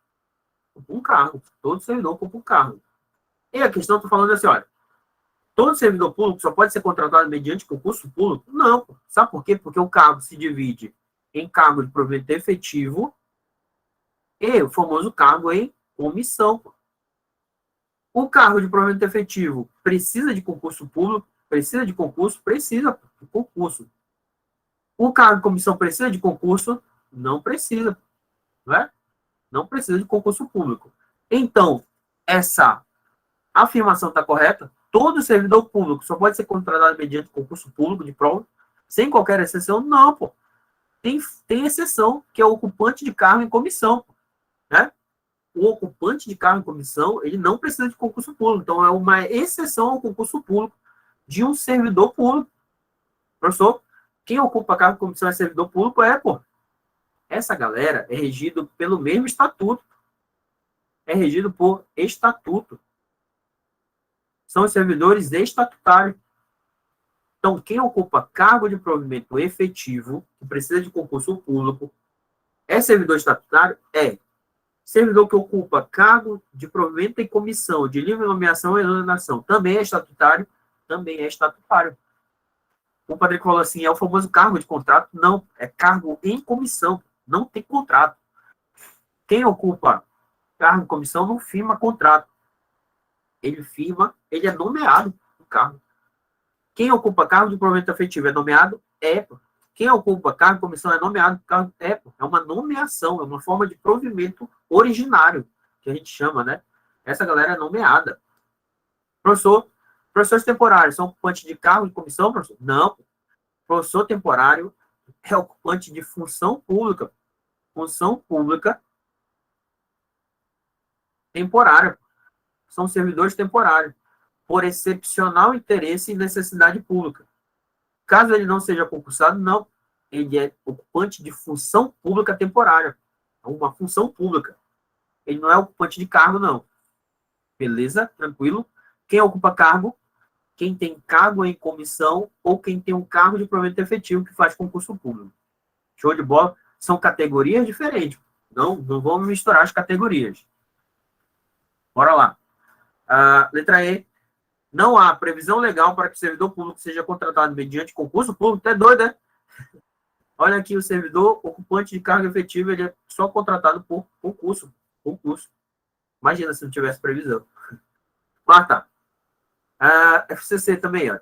Ocupa um cargo. Todo servidor ocupa um cargo. E a questão, estou falando assim, olha, todo servidor público só pode ser contratado mediante concurso público? Não, pô. Sabe por quê? Porque o cargo se divide em cargo de provimento efetivo e o famoso cargo em comissão, pô. O cargo de provimento efetivo precisa de concurso público? Precisa de concurso? Precisa de concurso. O cargo de comissão precisa de concurso? Não precisa. Não é? Não precisa de concurso público. Então, essa afirmação está correta? Todo servidor público só pode ser contratado mediante concurso público de prova? Sem qualquer exceção? Não, pô. Tem exceção, que é o ocupante de cargo em comissão. Né? O ocupante de cargo em comissão, ele não precisa de concurso público. Então, é uma exceção ao concurso público de um servidor público. Professor, quem ocupa cargo em comissão é servidor público? É, pô. Essa galera é regido pelo mesmo estatuto. É regido por estatuto. São os servidores estatutários. Então, quem ocupa cargo de provimento efetivo, que precisa de concurso público, é servidor estatutário? É. Servidor que ocupa cargo de provimento e comissão, de livre nomeação e exoneração, também é estatutário? Também é estatutário. O Patrick falou assim, é o famoso cargo de contrato? Não, é cargo em comissão, não tem contrato. Quem ocupa cargo em comissão não firma contrato. Ele firma, ele é nomeado no cargo. Quem ocupa cargo de provimento efetivo é nomeado? É. Quem ocupa cargo de comissão é nomeado? É. É uma nomeação, é uma forma de provimento originário, que a gente chama, né? Essa galera é nomeada. Professores temporários são ocupantes de cargo de comissão, professor? Não. Professor temporário é ocupante de função pública. Função pública temporária. São servidores temporários, por excepcional interesse e necessidade pública. Caso ele não seja concursado, não. Ele é ocupante de função pública temporária. É uma função pública. Ele não é ocupante de cargo, não. Beleza? Tranquilo? Quem ocupa cargo? Quem tem cargo em comissão ou quem tem um cargo de provimento efetivo que faz concurso público. Show de bola? São categorias diferentes. Não vamos misturar as categorias. Bora lá. Letra E. Não há previsão legal para que o servidor público seja contratado mediante concurso público. É doido, né? Olha aqui, o servidor ocupante de cargo efetivo, ele é só contratado por concurso. Imagina se não tivesse previsão. Quarta. FCC também, ó.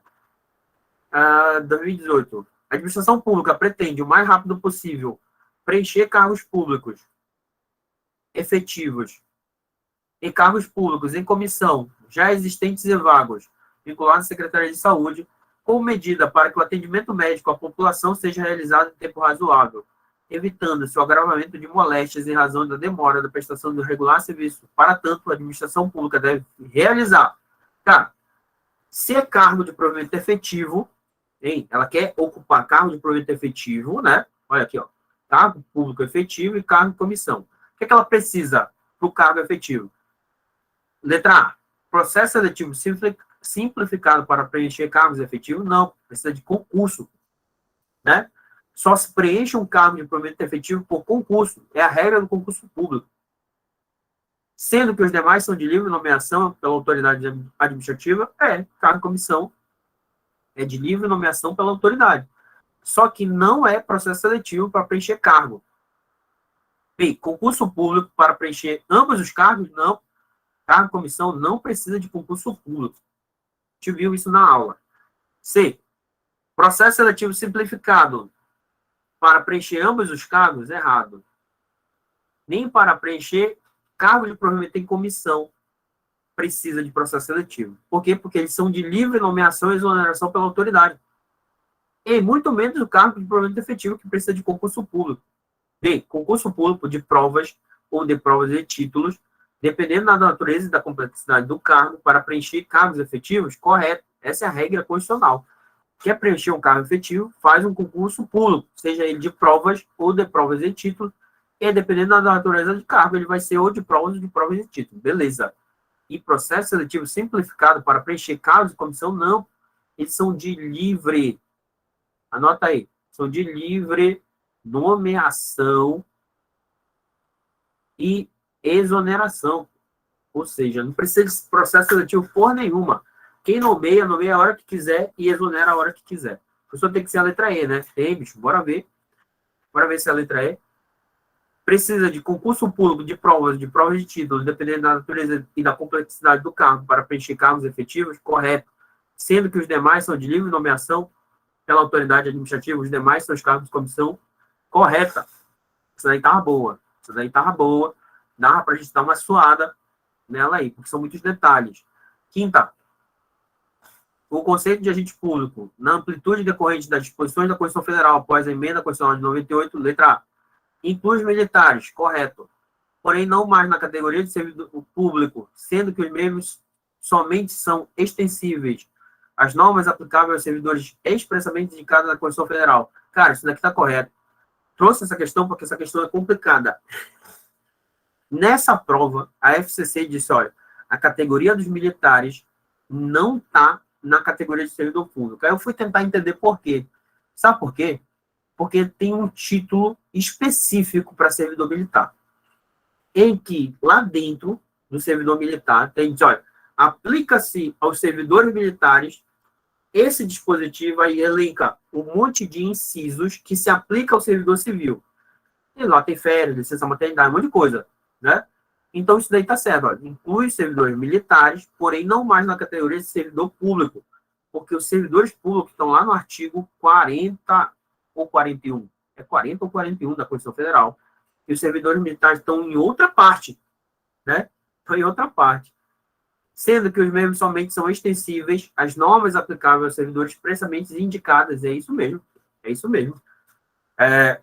2018. A administração pública pretende, o mais rápido possível, preencher cargos públicos efetivos e cargos públicos em comissão já existentes e vagos, vinculados à Secretaria de Saúde, como medida para que o atendimento médico à população seja realizado em tempo razoável, evitando-se o agravamento de moléstias em razão da demora da prestação do regular serviço. Para tanto, a administração pública deve realizar. Cara, se é cargo de provimento efetivo, hein? Ela quer ocupar cargo de provimento efetivo, né? Olha aqui, ó. Cargo público efetivo e cargo de comissão. O que é que ela precisa para o cargo efetivo? Letra A. Processo seletivo simplificado para preencher cargos efetivos? Não. Precisa de concurso, né? Só se preenche um cargo de provimento efetivo por concurso. É a regra do concurso público. Sendo que os demais são de livre nomeação pela autoridade administrativa, cargo de comissão é de livre nomeação pela autoridade. Só que não é processo seletivo para preencher cargo. B, concurso público para preencher ambos os cargos? Não. Cargo de comissão não precisa de concurso público. A gente viu isso na aula. C, processo seletivo simplificado para preencher ambos os cargos? Errado. Nem para preencher cargo de provimento em comissão precisa de processo seletivo. Por quê? Porque eles são de livre nomeação e exoneração pela autoridade. E muito menos o cargo de provimento efetivo, que precisa de concurso público. D, concurso público de provas ou de provas de títulos, dependendo da natureza e da complexidade do cargo, para preencher cargos efetivos, correto. Essa é a regra constitucional. Quer preencher um cargo efetivo, faz um concurso público, seja ele de provas ou de provas de títulos, e dependendo da natureza do cargo, ele vai ser ou de provas ou de provas de título. Beleza. E processo seletivo simplificado para preencher cargos de comissão, não. Eles são de livre. Anota aí. São de livre nomeação e exoneração. Ou seja, não precisa de processo seletivo por nenhuma. Quem nomeia a hora que quiser e exonera a hora que quiser. A pessoa tem que ser a letra E, né? Tem, bicho, bora ver. Bora ver se é a letra E. Precisa de concurso público de provas de títulos, dependendo da natureza e da complexidade do cargo, para preencher cargos efetivos, correto. Sendo que os demais são de livre nomeação pela autoridade administrativa, os demais são os cargos de comissão, correta. Isso daí tava boa. Dava para a gente dar uma suada nela aí, porque são muitos detalhes. Quinta, o conceito de agente público, na amplitude decorrente das disposições da Constituição Federal após a emenda constitucional de 98, letra A, inclui os militares, correto. Porém, não mais na categoria de servidor público, sendo que os mesmos somente são extensíveis às normas aplicáveis aos servidores expressamente indicados na Constituição Federal. Cara, isso daqui está correto. Trouxe essa questão porque essa questão é complicada. Nessa prova, a FCC disse, olha, a categoria dos militares não está na categoria de servidor público. Aí eu fui tentar entender por quê. Sabe por quê? Porque tem um título específico para servidor militar. em que lá dentro do servidor militar tem, olha, aplica-se aos servidores militares esse dispositivo aí elenca um monte de incisos que se aplica ao servidor civil. E lá tem férias, licença maternidade, um monte de coisa, né? Então isso daí tá certo, ó. Inclui servidores militares, porém não mais na categoria de servidor público, porque os servidores públicos estão lá no artigo 40 ou 41, é 40 ou 41 da Constituição Federal, e os servidores militares estão em outra parte, né? Estão em outra parte. Sendo que os mesmos somente são extensíveis às normas aplicáveis aos servidores expressamente indicadas. É isso mesmo. É isso mesmo.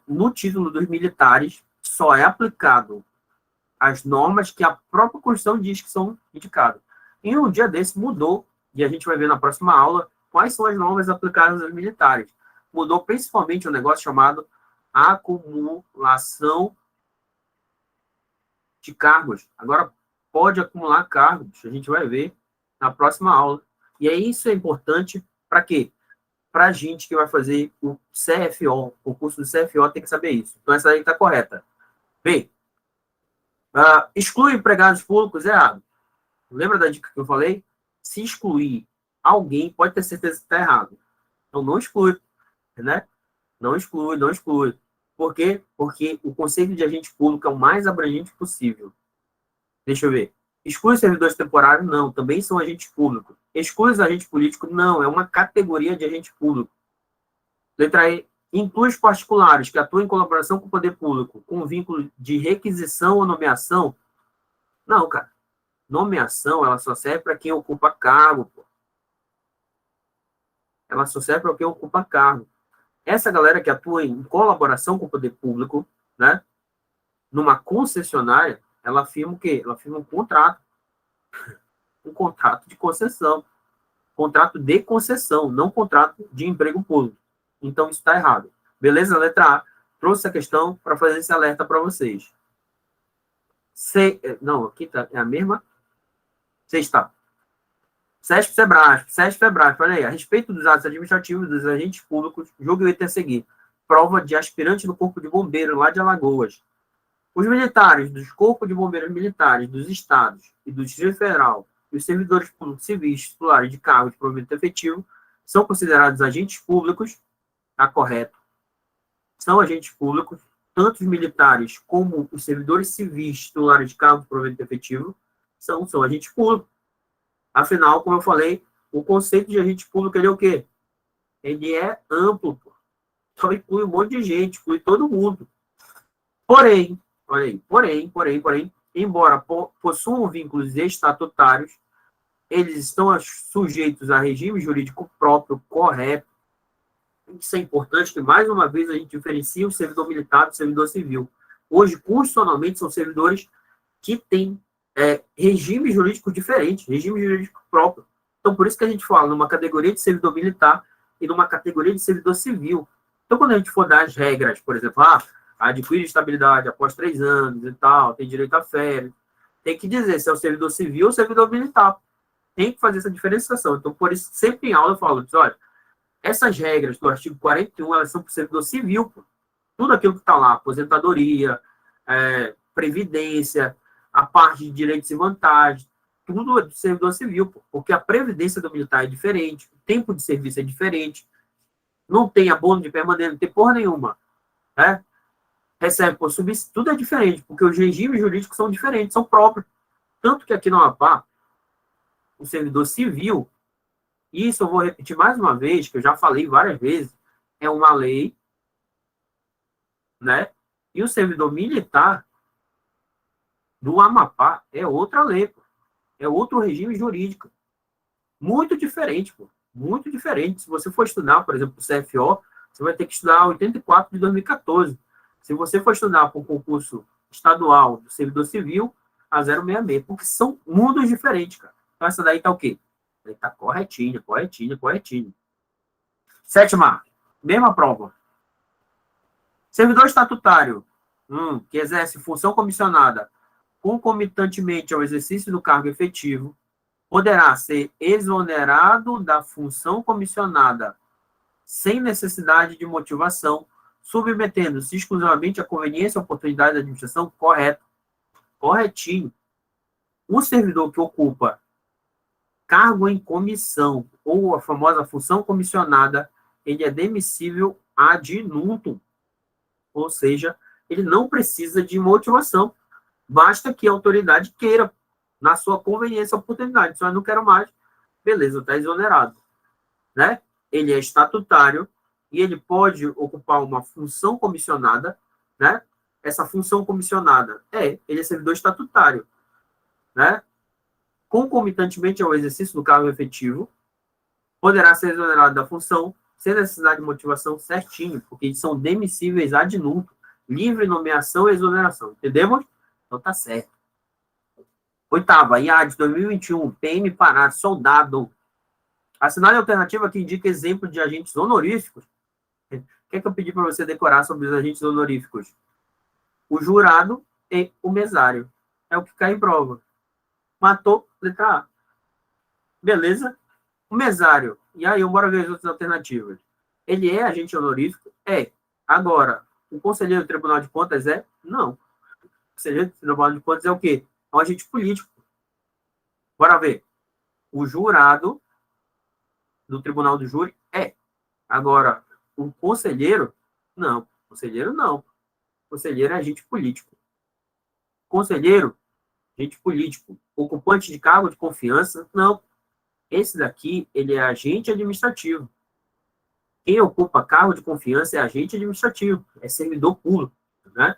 No título dos militares, só é aplicado as normas que a própria Constituição diz que são indicadas. E um dia desse mudou, e a gente vai ver na próxima aula quais são as normas aplicadas aos militares. Mudou principalmente um negócio chamado acumulação de cargos. Agora, pode acumular cargos, a gente vai ver na próxima aula. E aí isso é importante para quê? Para a gente que vai fazer o CFO, o curso do CFO tem que saber isso. Então essa aí está correta. Bem, exclui empregados públicos é errado. Lembra da dica que eu falei? Se excluir alguém, pode ter certeza que está errado. Então não exclui, né? Não exclui, não exclui. Por quê? Porque o conceito de agente público é o mais abrangente possível. Deixa eu ver. Exclui os servidores temporários? Não, também são agentes públicos. Exclui os agentes políticos? Não, é uma categoria de agente público. Letra E. Inclui os particulares que atuam em colaboração com o poder público, com vínculo de requisição ou nomeação? Não, cara. Nomeação, ela só serve para quem ocupa cargo, pô. Ela só serve para quem ocupa cargo. Essa galera que atua em colaboração com o poder público, né, numa concessionária, ela firma o quê? Ela firma um contrato. Um contrato de concessão. Contrato de concessão, não contrato de emprego público. Então, isso está errado. Beleza? Letra A. Trouxe a questão para fazer esse alerta para vocês. Não, aqui tá, é a mesma. Sexta. SESP, Sebrasp, olha aí. A respeito dos atos administrativos dos agentes públicos, julgue o item a seguir. Prova de aspirante do Corpo de Bombeiros, lá de Alagoas. Os militares dos Corpos de Bombeiros Militares dos Estados e do Distrito Federal e os servidores públicos civis titulares de cargos de provimento efetivo são considerados agentes públicos, está correto, são agentes públicos, tanto os militares como os servidores civis titulares de cargos de provimento efetivo são agentes públicos. Afinal, como eu falei, o conceito de agente público ele é o quê? Ele é amplo, só inclui um monte de gente, inclui todo mundo. Porém, olha aí, porém, embora possuam vínculos estatutários, eles estão sujeitos a regime jurídico próprio, correto. Isso é importante, que mais uma vez a gente diferencia o servidor militar do servidor civil. Hoje, constitucionalmente, são servidores que têm regime jurídico diferente, regime jurídico próprio. Então, por isso que a gente fala numa categoria de servidor militar e numa categoria de servidor civil. Então, quando a gente for dar as regras, por exemplo, adquire estabilidade após 3 anos e tal, tem direito a férias, tem que dizer se é o servidor civil ou o servidor militar. Tem que fazer essa diferenciação. Então, por isso, sempre em aula eu falo, olha, essas regras do artigo 41, elas são para o servidor civil, pô. Tudo aquilo que está lá, aposentadoria, previdência, a parte de direitos e vantagens, tudo é do servidor civil, pô, porque a previdência do militar é diferente, o tempo de serviço é diferente, não tem abono de permanência, não tem porra nenhuma, né? Recebe por subsídio, tudo é diferente, porque os regimes jurídicos são diferentes, são próprios. Tanto que aqui no Amapá, o servidor civil, e isso eu vou repetir mais uma vez, que eu já falei várias vezes, é uma lei, né? E o servidor militar do Amapá é outra lei, pô. É outro regime jurídico. Muito diferente, pô. Muito diferente. Se você for estudar, por exemplo, o CFO, você vai ter que estudar 84 de 2014. Se você for estudar para o concurso estadual do servidor civil, a 066, porque são mundos diferentes, cara. Então essa daí tá o quê? Tá corretinha. Sétima, mesma prova. Servidor estatutário, que exerce função comissionada concomitantemente ao exercício do cargo efetivo, poderá ser exonerado da função comissionada sem necessidade de motivação, submetendo-se exclusivamente à conveniência e oportunidade da administração, correto. corretinho. O servidor que ocupa cargo em comissão, ou a famosa função comissionada, ele é demissível ad nutum. Ou seja, ele não precisa de motivação. Basta que a autoridade queira, na sua conveniência, a oportunidade. Só eu não quero mais. Beleza, está exonerado. Né? Ele é estatutário e ele pode ocupar uma função comissionada, né? Essa função comissionada ele é servidor estatutário, né? Concomitantemente ao exercício do cargo efetivo, poderá ser exonerado da função sem necessidade de motivação certinho, porque eles são demissíveis ad nutum, livre nomeação e exoneração. Entendemos? Então tá certo. Oitava, IAD 2021, PM Pará, soldado. Assinale a alternativa que indica exemplo de agentes honoríficos. O que é que eu pedi para você decorar sobre os agentes honoríficos? O jurado e o mesário. É o que cai em prova. Matou, letra A. Beleza? O mesário. E aí, bora ver as outras alternativas. Ele é agente honorífico? É. Agora, o conselheiro do Tribunal de Contas é? Não. O conselheiro do Tribunal de Contas é o quê? É um agente político. Bora ver. O jurado do Tribunal do Júri é. Agora, o conselheiro, não. Conselheiro, não. Conselheiro é agente político. Conselheiro, agente político. Ocupante de cargo de confiança, não. Esse daqui, ele é agente administrativo. Quem ocupa cargo de confiança é agente administrativo, é servidor público, né?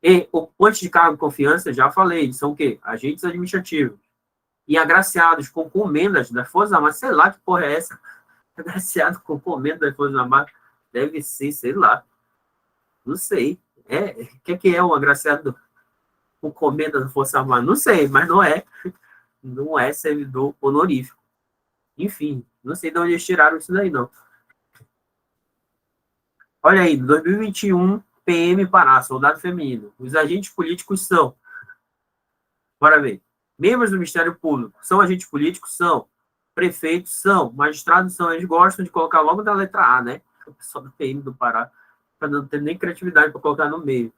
E ocupante de cargo de confiança, já falei, eles são o quê? Agentes administrativos. E agraciados com comendas das Forças Armadas, sei lá que porra é essa. Agraciado com comendas das Forças Armadas, deve ser, sei lá. Não sei. O que é um agraciado com comenda da Força Armada? Não sei, mas não é. Não é servidor honorífico. Enfim, não sei de onde eles tiraram isso daí, não. Olha aí, 2021, PM Pará, soldado feminino. Os agentes políticos são, bora ver, membros do Ministério Público. São agentes políticos? São. Prefeitos? São. Magistrados? São. Eles gostam de colocar logo da letra A, né? O pessoal do PM do Pará, para não ter nem criatividade para colocar no meio.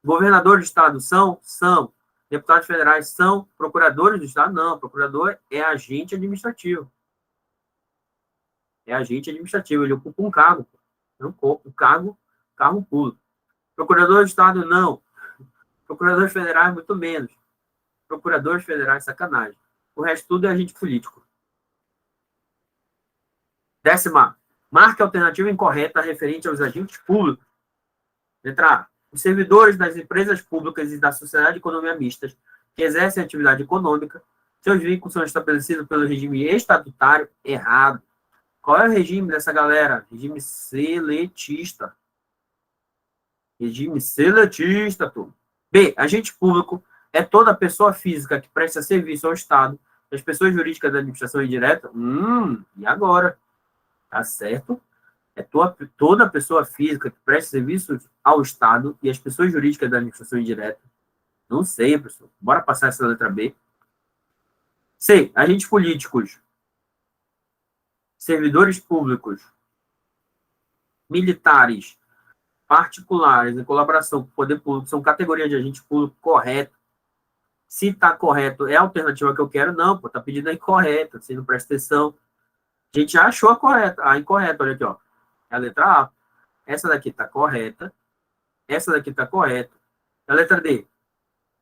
Governadores de Estado? São? São. Deputados federais? São. Procuradores do Estado? Não. Procurador é agente administrativo. É agente administrativo. Ele ocupa um cargo. Não ocupa um cargo público. Procurador de Estado? Não. Procuradores federais? Muito menos. Procuradores federais, sacanagem. O resto tudo é agente político. 10ª. Marque a alternativa incorreta referente aos agentes públicos. Letra A. Os servidores das empresas públicas e da sociedade de economia mistas que exercem atividade econômica, seus vínculos são estabelecidos pelo regime estatutário. Errado. Qual é o regime dessa galera? Regime seletista. Regime seletista, turma. B. Agente público é toda pessoa física que presta serviço ao Estado. As pessoas jurídicas da administração indireta? E agora? Tá certo? É toda pessoa física que presta serviços ao Estado e as pessoas jurídicas da administração indireta. Não sei, pessoal. Bora passar essa letra B. C. Agentes políticos. Servidores públicos. Militares. Particulares, em colaboração com o poder público, são categorias de agente público correto. Se está correto, é a alternativa que eu quero? Não, pô, tá pedindo a incorreta, você não presta atenção. A gente já achou a incorreta, olha aqui, ó. É a letra A. Essa daqui está correta. Essa daqui está correta. A letra D.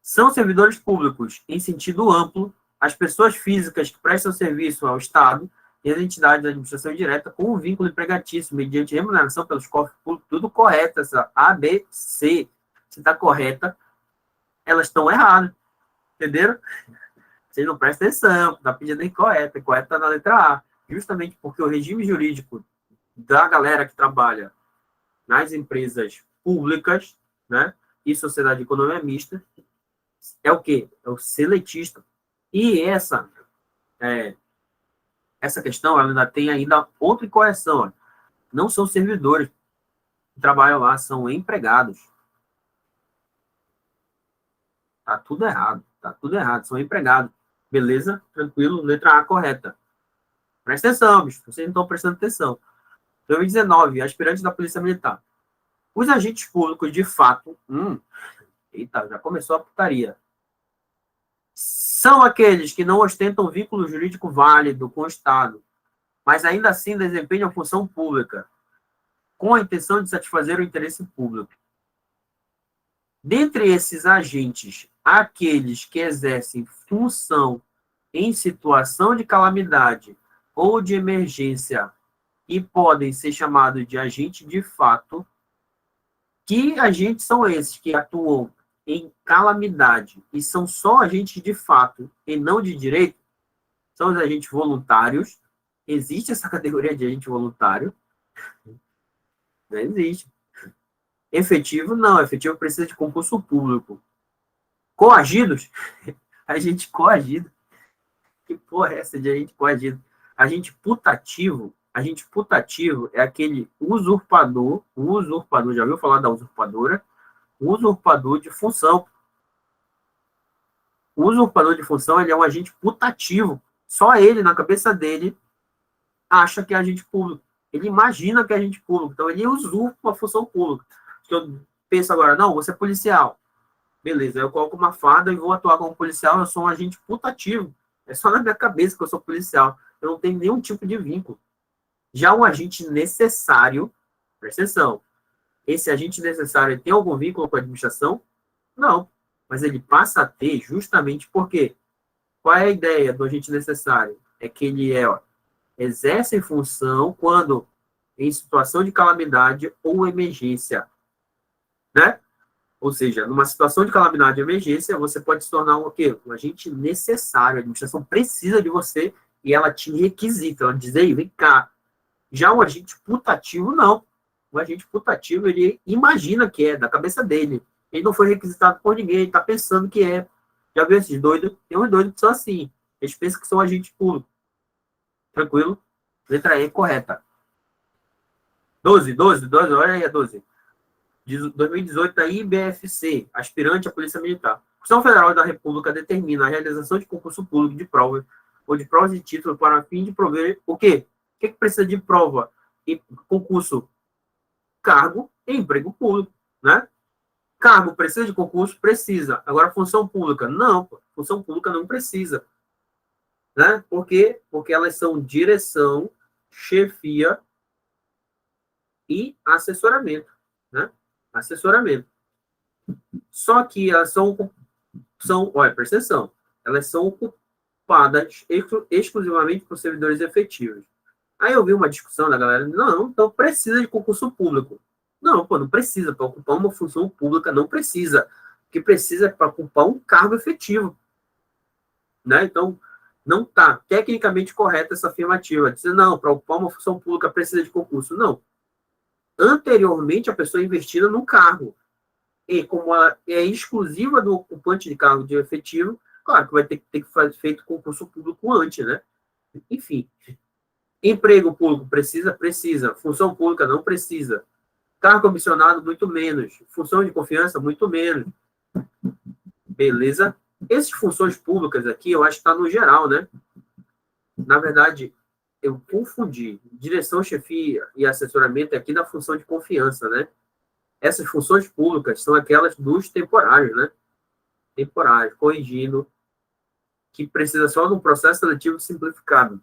São servidores públicos, em sentido amplo, as pessoas físicas que prestam serviço ao Estado e as entidades da administração direta com um vínculo empregatício, mediante remuneração pelos cofres públicos, tudo correto. Essa A, B, C. Se está correta, elas estão erradas. Entenderam? Vocês não prestam atenção, está pedindo incorreta. Correta está na letra A. Justamente porque o regime jurídico da galera que trabalha nas empresas públicas, né, e sociedade de economia mista, é o quê? É o seletista. E essa questão, ela ainda tem ainda outra incorreção. Ó. Não são servidores que trabalham lá, são empregados. Tá tudo errado. São empregados. Beleza? Tranquilo? Letra A correta. Presta atenção, bicho. Vocês não estão prestando atenção. 2019, aspirantes da Polícia Militar. Os agentes públicos, de fato, Eita, já começou a putaria. São aqueles que não ostentam vínculo jurídico válido com o Estado, mas ainda assim desempenham função pública, com a intenção de satisfazer o interesse público. Dentre esses agentes, aqueles que exercem função em situação de calamidade ou de emergência e podem ser chamados de agente de fato, que agentes são esses que atuam em calamidade e são só agentes de fato e não de direito? São os agentes voluntários. Existe essa categoria de agente voluntário? Não existe. Efetivo, não. Efetivo precisa de concurso público. Coagidos? Agente coagido. Que porra é essa de agente coagido? Agente putativo é aquele usurpador, já ouviu falar da usurpadora? Usurpador de função. O usurpador de função, ele é um agente putativo. Só ele, na cabeça dele, acha que é agente público. Ele imagina que é agente público. Então, ele usurpa a função pública. Eu penso agora, não, você é policial. Beleza, eu coloco uma farda e vou atuar como policial, eu sou um agente putativo. É só na minha cabeça que eu sou policial. Eu não tenho nenhum tipo de vínculo. Já um agente necessário, presta atenção, esse agente necessário tem algum vínculo com a administração? Não. Mas ele passa a ter justamente porque qual é a ideia do agente necessário? É que ele exerce função quando em situação de calamidade ou emergência, né? Ou seja, numa situação de calamidade ou emergência, você pode se tornar o quê? Um agente necessário. A administração precisa de você e ela te requisita. Ela diz, ei, vem cá. Já um agente putativo, não. O agente putativo, ele imagina que é, da cabeça dele. Ele não foi requisitado por ninguém, ele está pensando que é. Já viu esses doidos? Tem uns doidos que são assim. Eles pensam que são agentes públicos. Tranquilo? Letra E correta. 12, olha aí a 12. 2018 da IBFC, aspirante à Polícia Militar. A Constituição Federal da República determina a realização de concurso público de prova ou de provas de título para fim de prover o quê? O que precisa de prova e concurso? Cargo e emprego público, né? Cargo precisa de concurso? Precisa. Agora, função pública? Não, função pública não precisa. Né? Por quê? Porque elas são direção, chefia e assessoramento, né? Assessoramento. Só que elas olha, presta atenção, elas são ocupadas exclusivamente por servidores efetivos. Aí eu vi uma discussão da galera, não, então precisa de concurso público. Não, pô, não precisa, para ocupar uma função pública não precisa. O que precisa é para ocupar um cargo efetivo. Né? Então, não está tecnicamente correta essa afirmativa. Dizer, não, para ocupar uma função pública precisa de concurso. Não. Anteriormente, a pessoa investida no cargo. E como ela é exclusiva do ocupante de cargo de efetivo, claro que vai ter que fazer feito concurso público antes, né? Enfim. Emprego público precisa? Precisa. Função pública não precisa. Cargo comissionado, muito menos. Função de confiança, muito menos. Beleza? Essas funções públicas aqui, eu acho que está no geral, né? Na verdade, eu confundi. Direção, chefia e assessoramento é aqui da função de confiança, né? Essas funções públicas são aquelas dos temporários, né? Temporários, corrigindo, que precisa só de um processo seletivo simplificado.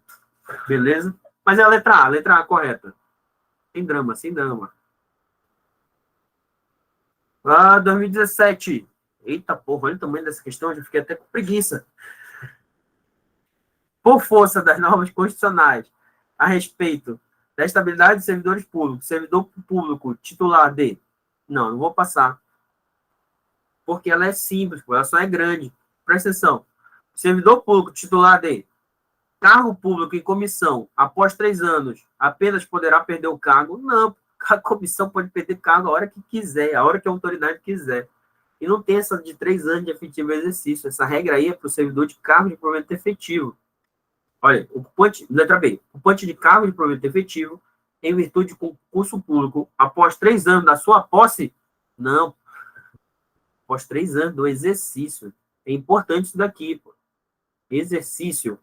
Beleza? Mas é a letra A correta. Sem drama, sem drama. 2017. Eita porra, olha o tamanho dessa questão, eu já fiquei até com preguiça. Por força das normas constitucionais a respeito da estabilidade de servidores públicos, servidor público titular de... Não vou passar. Porque ela é simples, ela só é grande. Presta atenção. Servidor público titular de cargo público em comissão, após 3 anos, apenas poderá perder o cargo? Não, a comissão pode perder cargo a hora que quiser, a hora que a autoridade quiser. E não tem essa de 3 anos de efetivo exercício. Essa regra aí é para o servidor de cargo de provimento efetivo. Olha, letra B, ocupante de cargo de provimento efetivo, em virtude de concurso público, após 3 anos da sua posse? Não. Após 3 anos do exercício. É importante isso daqui, pô. Exercício.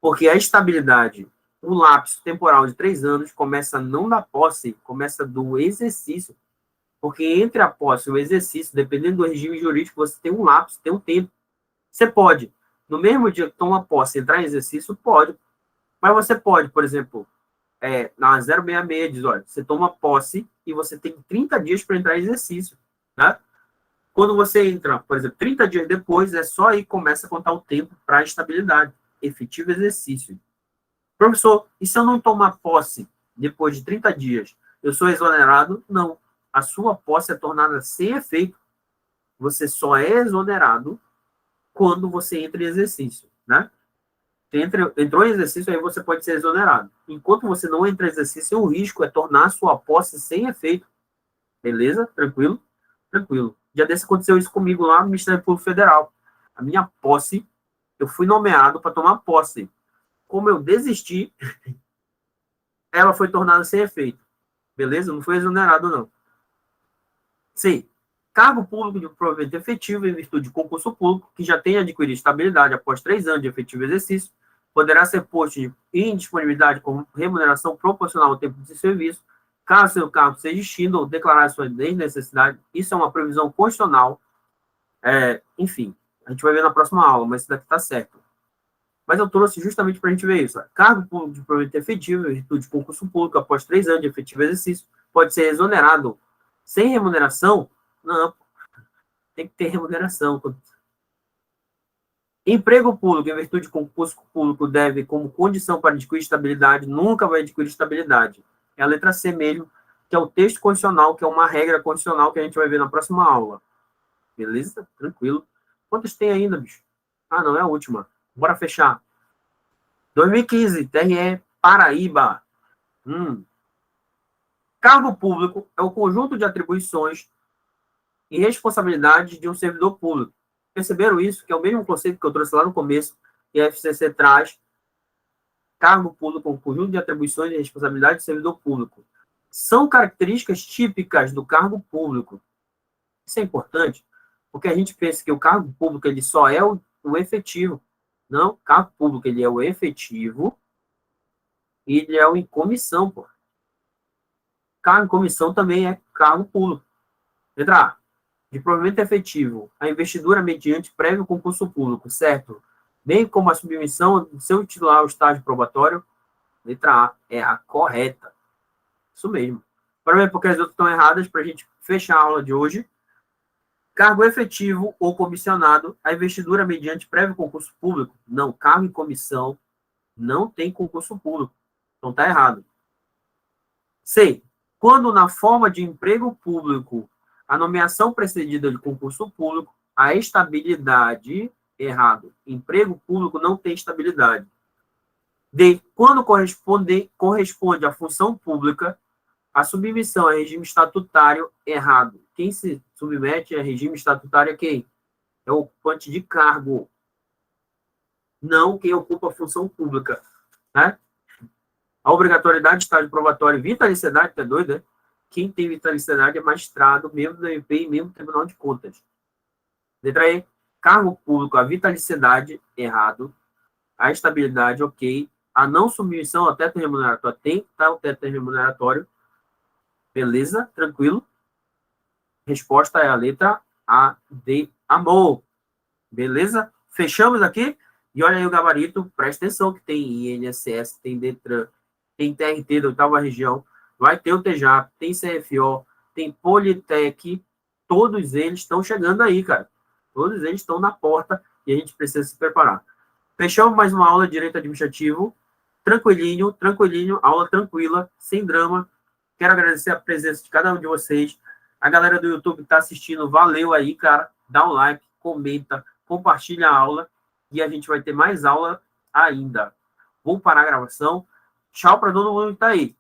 Porque a estabilidade, o lapso temporal de 3 anos, começa não da posse, começa do exercício. Porque entre a posse e o exercício, dependendo do regime jurídico, você tem um lapso, tem um tempo. Você pode, no mesmo dia que toma posse, entrar em exercício, pode. Mas você pode, por exemplo, na 066 diz, olha, você toma posse e você tem 30 dias para entrar em exercício, né? Quando você entra, por exemplo, 30 dias depois, é só aí que começa a contar o tempo para a estabilidade, efetivo exercício. Professor, e se eu não tomar posse depois de 30 dias, eu sou exonerado? Não. A sua posse é tornada sem efeito. Você só é exonerado quando você entra em exercício, né? Entrou em exercício, aí você pode ser exonerado. Enquanto você não entra em exercício, o risco é tornar a sua posse sem efeito. Beleza? Tranquilo? Tranquilo. Já desse aconteceu isso comigo lá no Ministério Público Federal. A minha posse, eu fui nomeado para tomar posse. Como eu desisti, ela foi tornada sem efeito. Beleza? Não foi exonerado, não. C. Cargo público de provimento efetivo em virtude de concurso público, que já tenha adquirido estabilidade após 3 anos de efetivo exercício, poderá ser posto em disponibilidade com remuneração proporcional ao tempo de serviço, caso seu cargo seja extinto ou declarar sua desnecessidade. Isso é uma previsão constitucional. Enfim, a gente vai ver na próxima aula, mas isso daqui está certo. Mas eu trouxe justamente para a gente ver isso. Cargo público de provimento efetivo em virtude de concurso público após 3 anos de efetivo exercício pode ser exonerado sem remuneração. Não, tem que ter remuneração. Emprego público em virtude de concurso público deve, como condição para adquirir estabilidade, nunca vai adquirir estabilidade. É a letra C mesmo, que é o texto condicional, que é uma regra condicional que a gente vai ver na próxima aula. Beleza? Tranquilo. Quantas tem ainda, bicho? Ah, não, é a última. Bora fechar. 2015, TRE Paraíba. Cargo público é o conjunto de atribuições e responsabilidades de um servidor público. Perceberam isso? Que é o mesmo conceito que eu trouxe lá no começo, e a FCC traz. Cargo público é um conjunto de atribuições e responsabilidades do servidor público. São características típicas do cargo público. Isso é importante, porque a gente pensa que o cargo público ele só é o efetivo. Não, o cargo público ele é o efetivo e ele é o em comissão, pô. Cargo em comissão também é cargo público. Letra A. De provimento efetivo, a investidura mediante prévio concurso público, certo? Bem como a submissão do seu titular ao estágio probatório. Letra A é a correta. Isso mesmo. Para ver porque as outras estão erradas, para a gente fechar a aula de hoje. Cargo efetivo ou comissionado, a investidura mediante prévio concurso público. Não, cargo em comissão não tem concurso público. Então está errado. C. Quando na forma de emprego público, a nomeação precedida de concurso público, a estabilidade, errado. Emprego público não tem estabilidade. D. Quando corresponde à função pública, a submissão a regime estatutário, errado. Quem se submete a regime estatutário é quem? É o ocupante de cargo. Não quem ocupa a função pública. Né? A obrigatoriedade de estágio probatório e vitaliciedade, tá doido, né? Quem tem vitaliciedade é magistrado, membro do MP e membro do Tribunal de Contas. Letra E. Cargo público, a vitaliciedade, errado. A estabilidade, ok. A não submissão ao teto remuneratório, tem que estar o teto remuneratório. Beleza? Tranquilo? Resposta é a letra A, D, amor. Beleza? Fechamos aqui? E olha aí o gabarito, presta atenção que tem INSS, tem DETRAN, tem TRT da 8ª região, vai ter o TJAP, tem CFO, tem Politec, todos eles estão chegando aí, cara. Todos eles estão na porta e a gente precisa se preparar. Fechamos mais uma aula de Direito Administrativo, tranquilinho, tranquilinho, aula tranquila, sem drama. Quero agradecer a presença de cada um de vocês. A galera do YouTube que está assistindo, valeu aí, cara. Dá um like, comenta, compartilha a aula e a gente vai ter mais aula ainda. Vou parar a gravação. Tchau para todo mundo que está aí.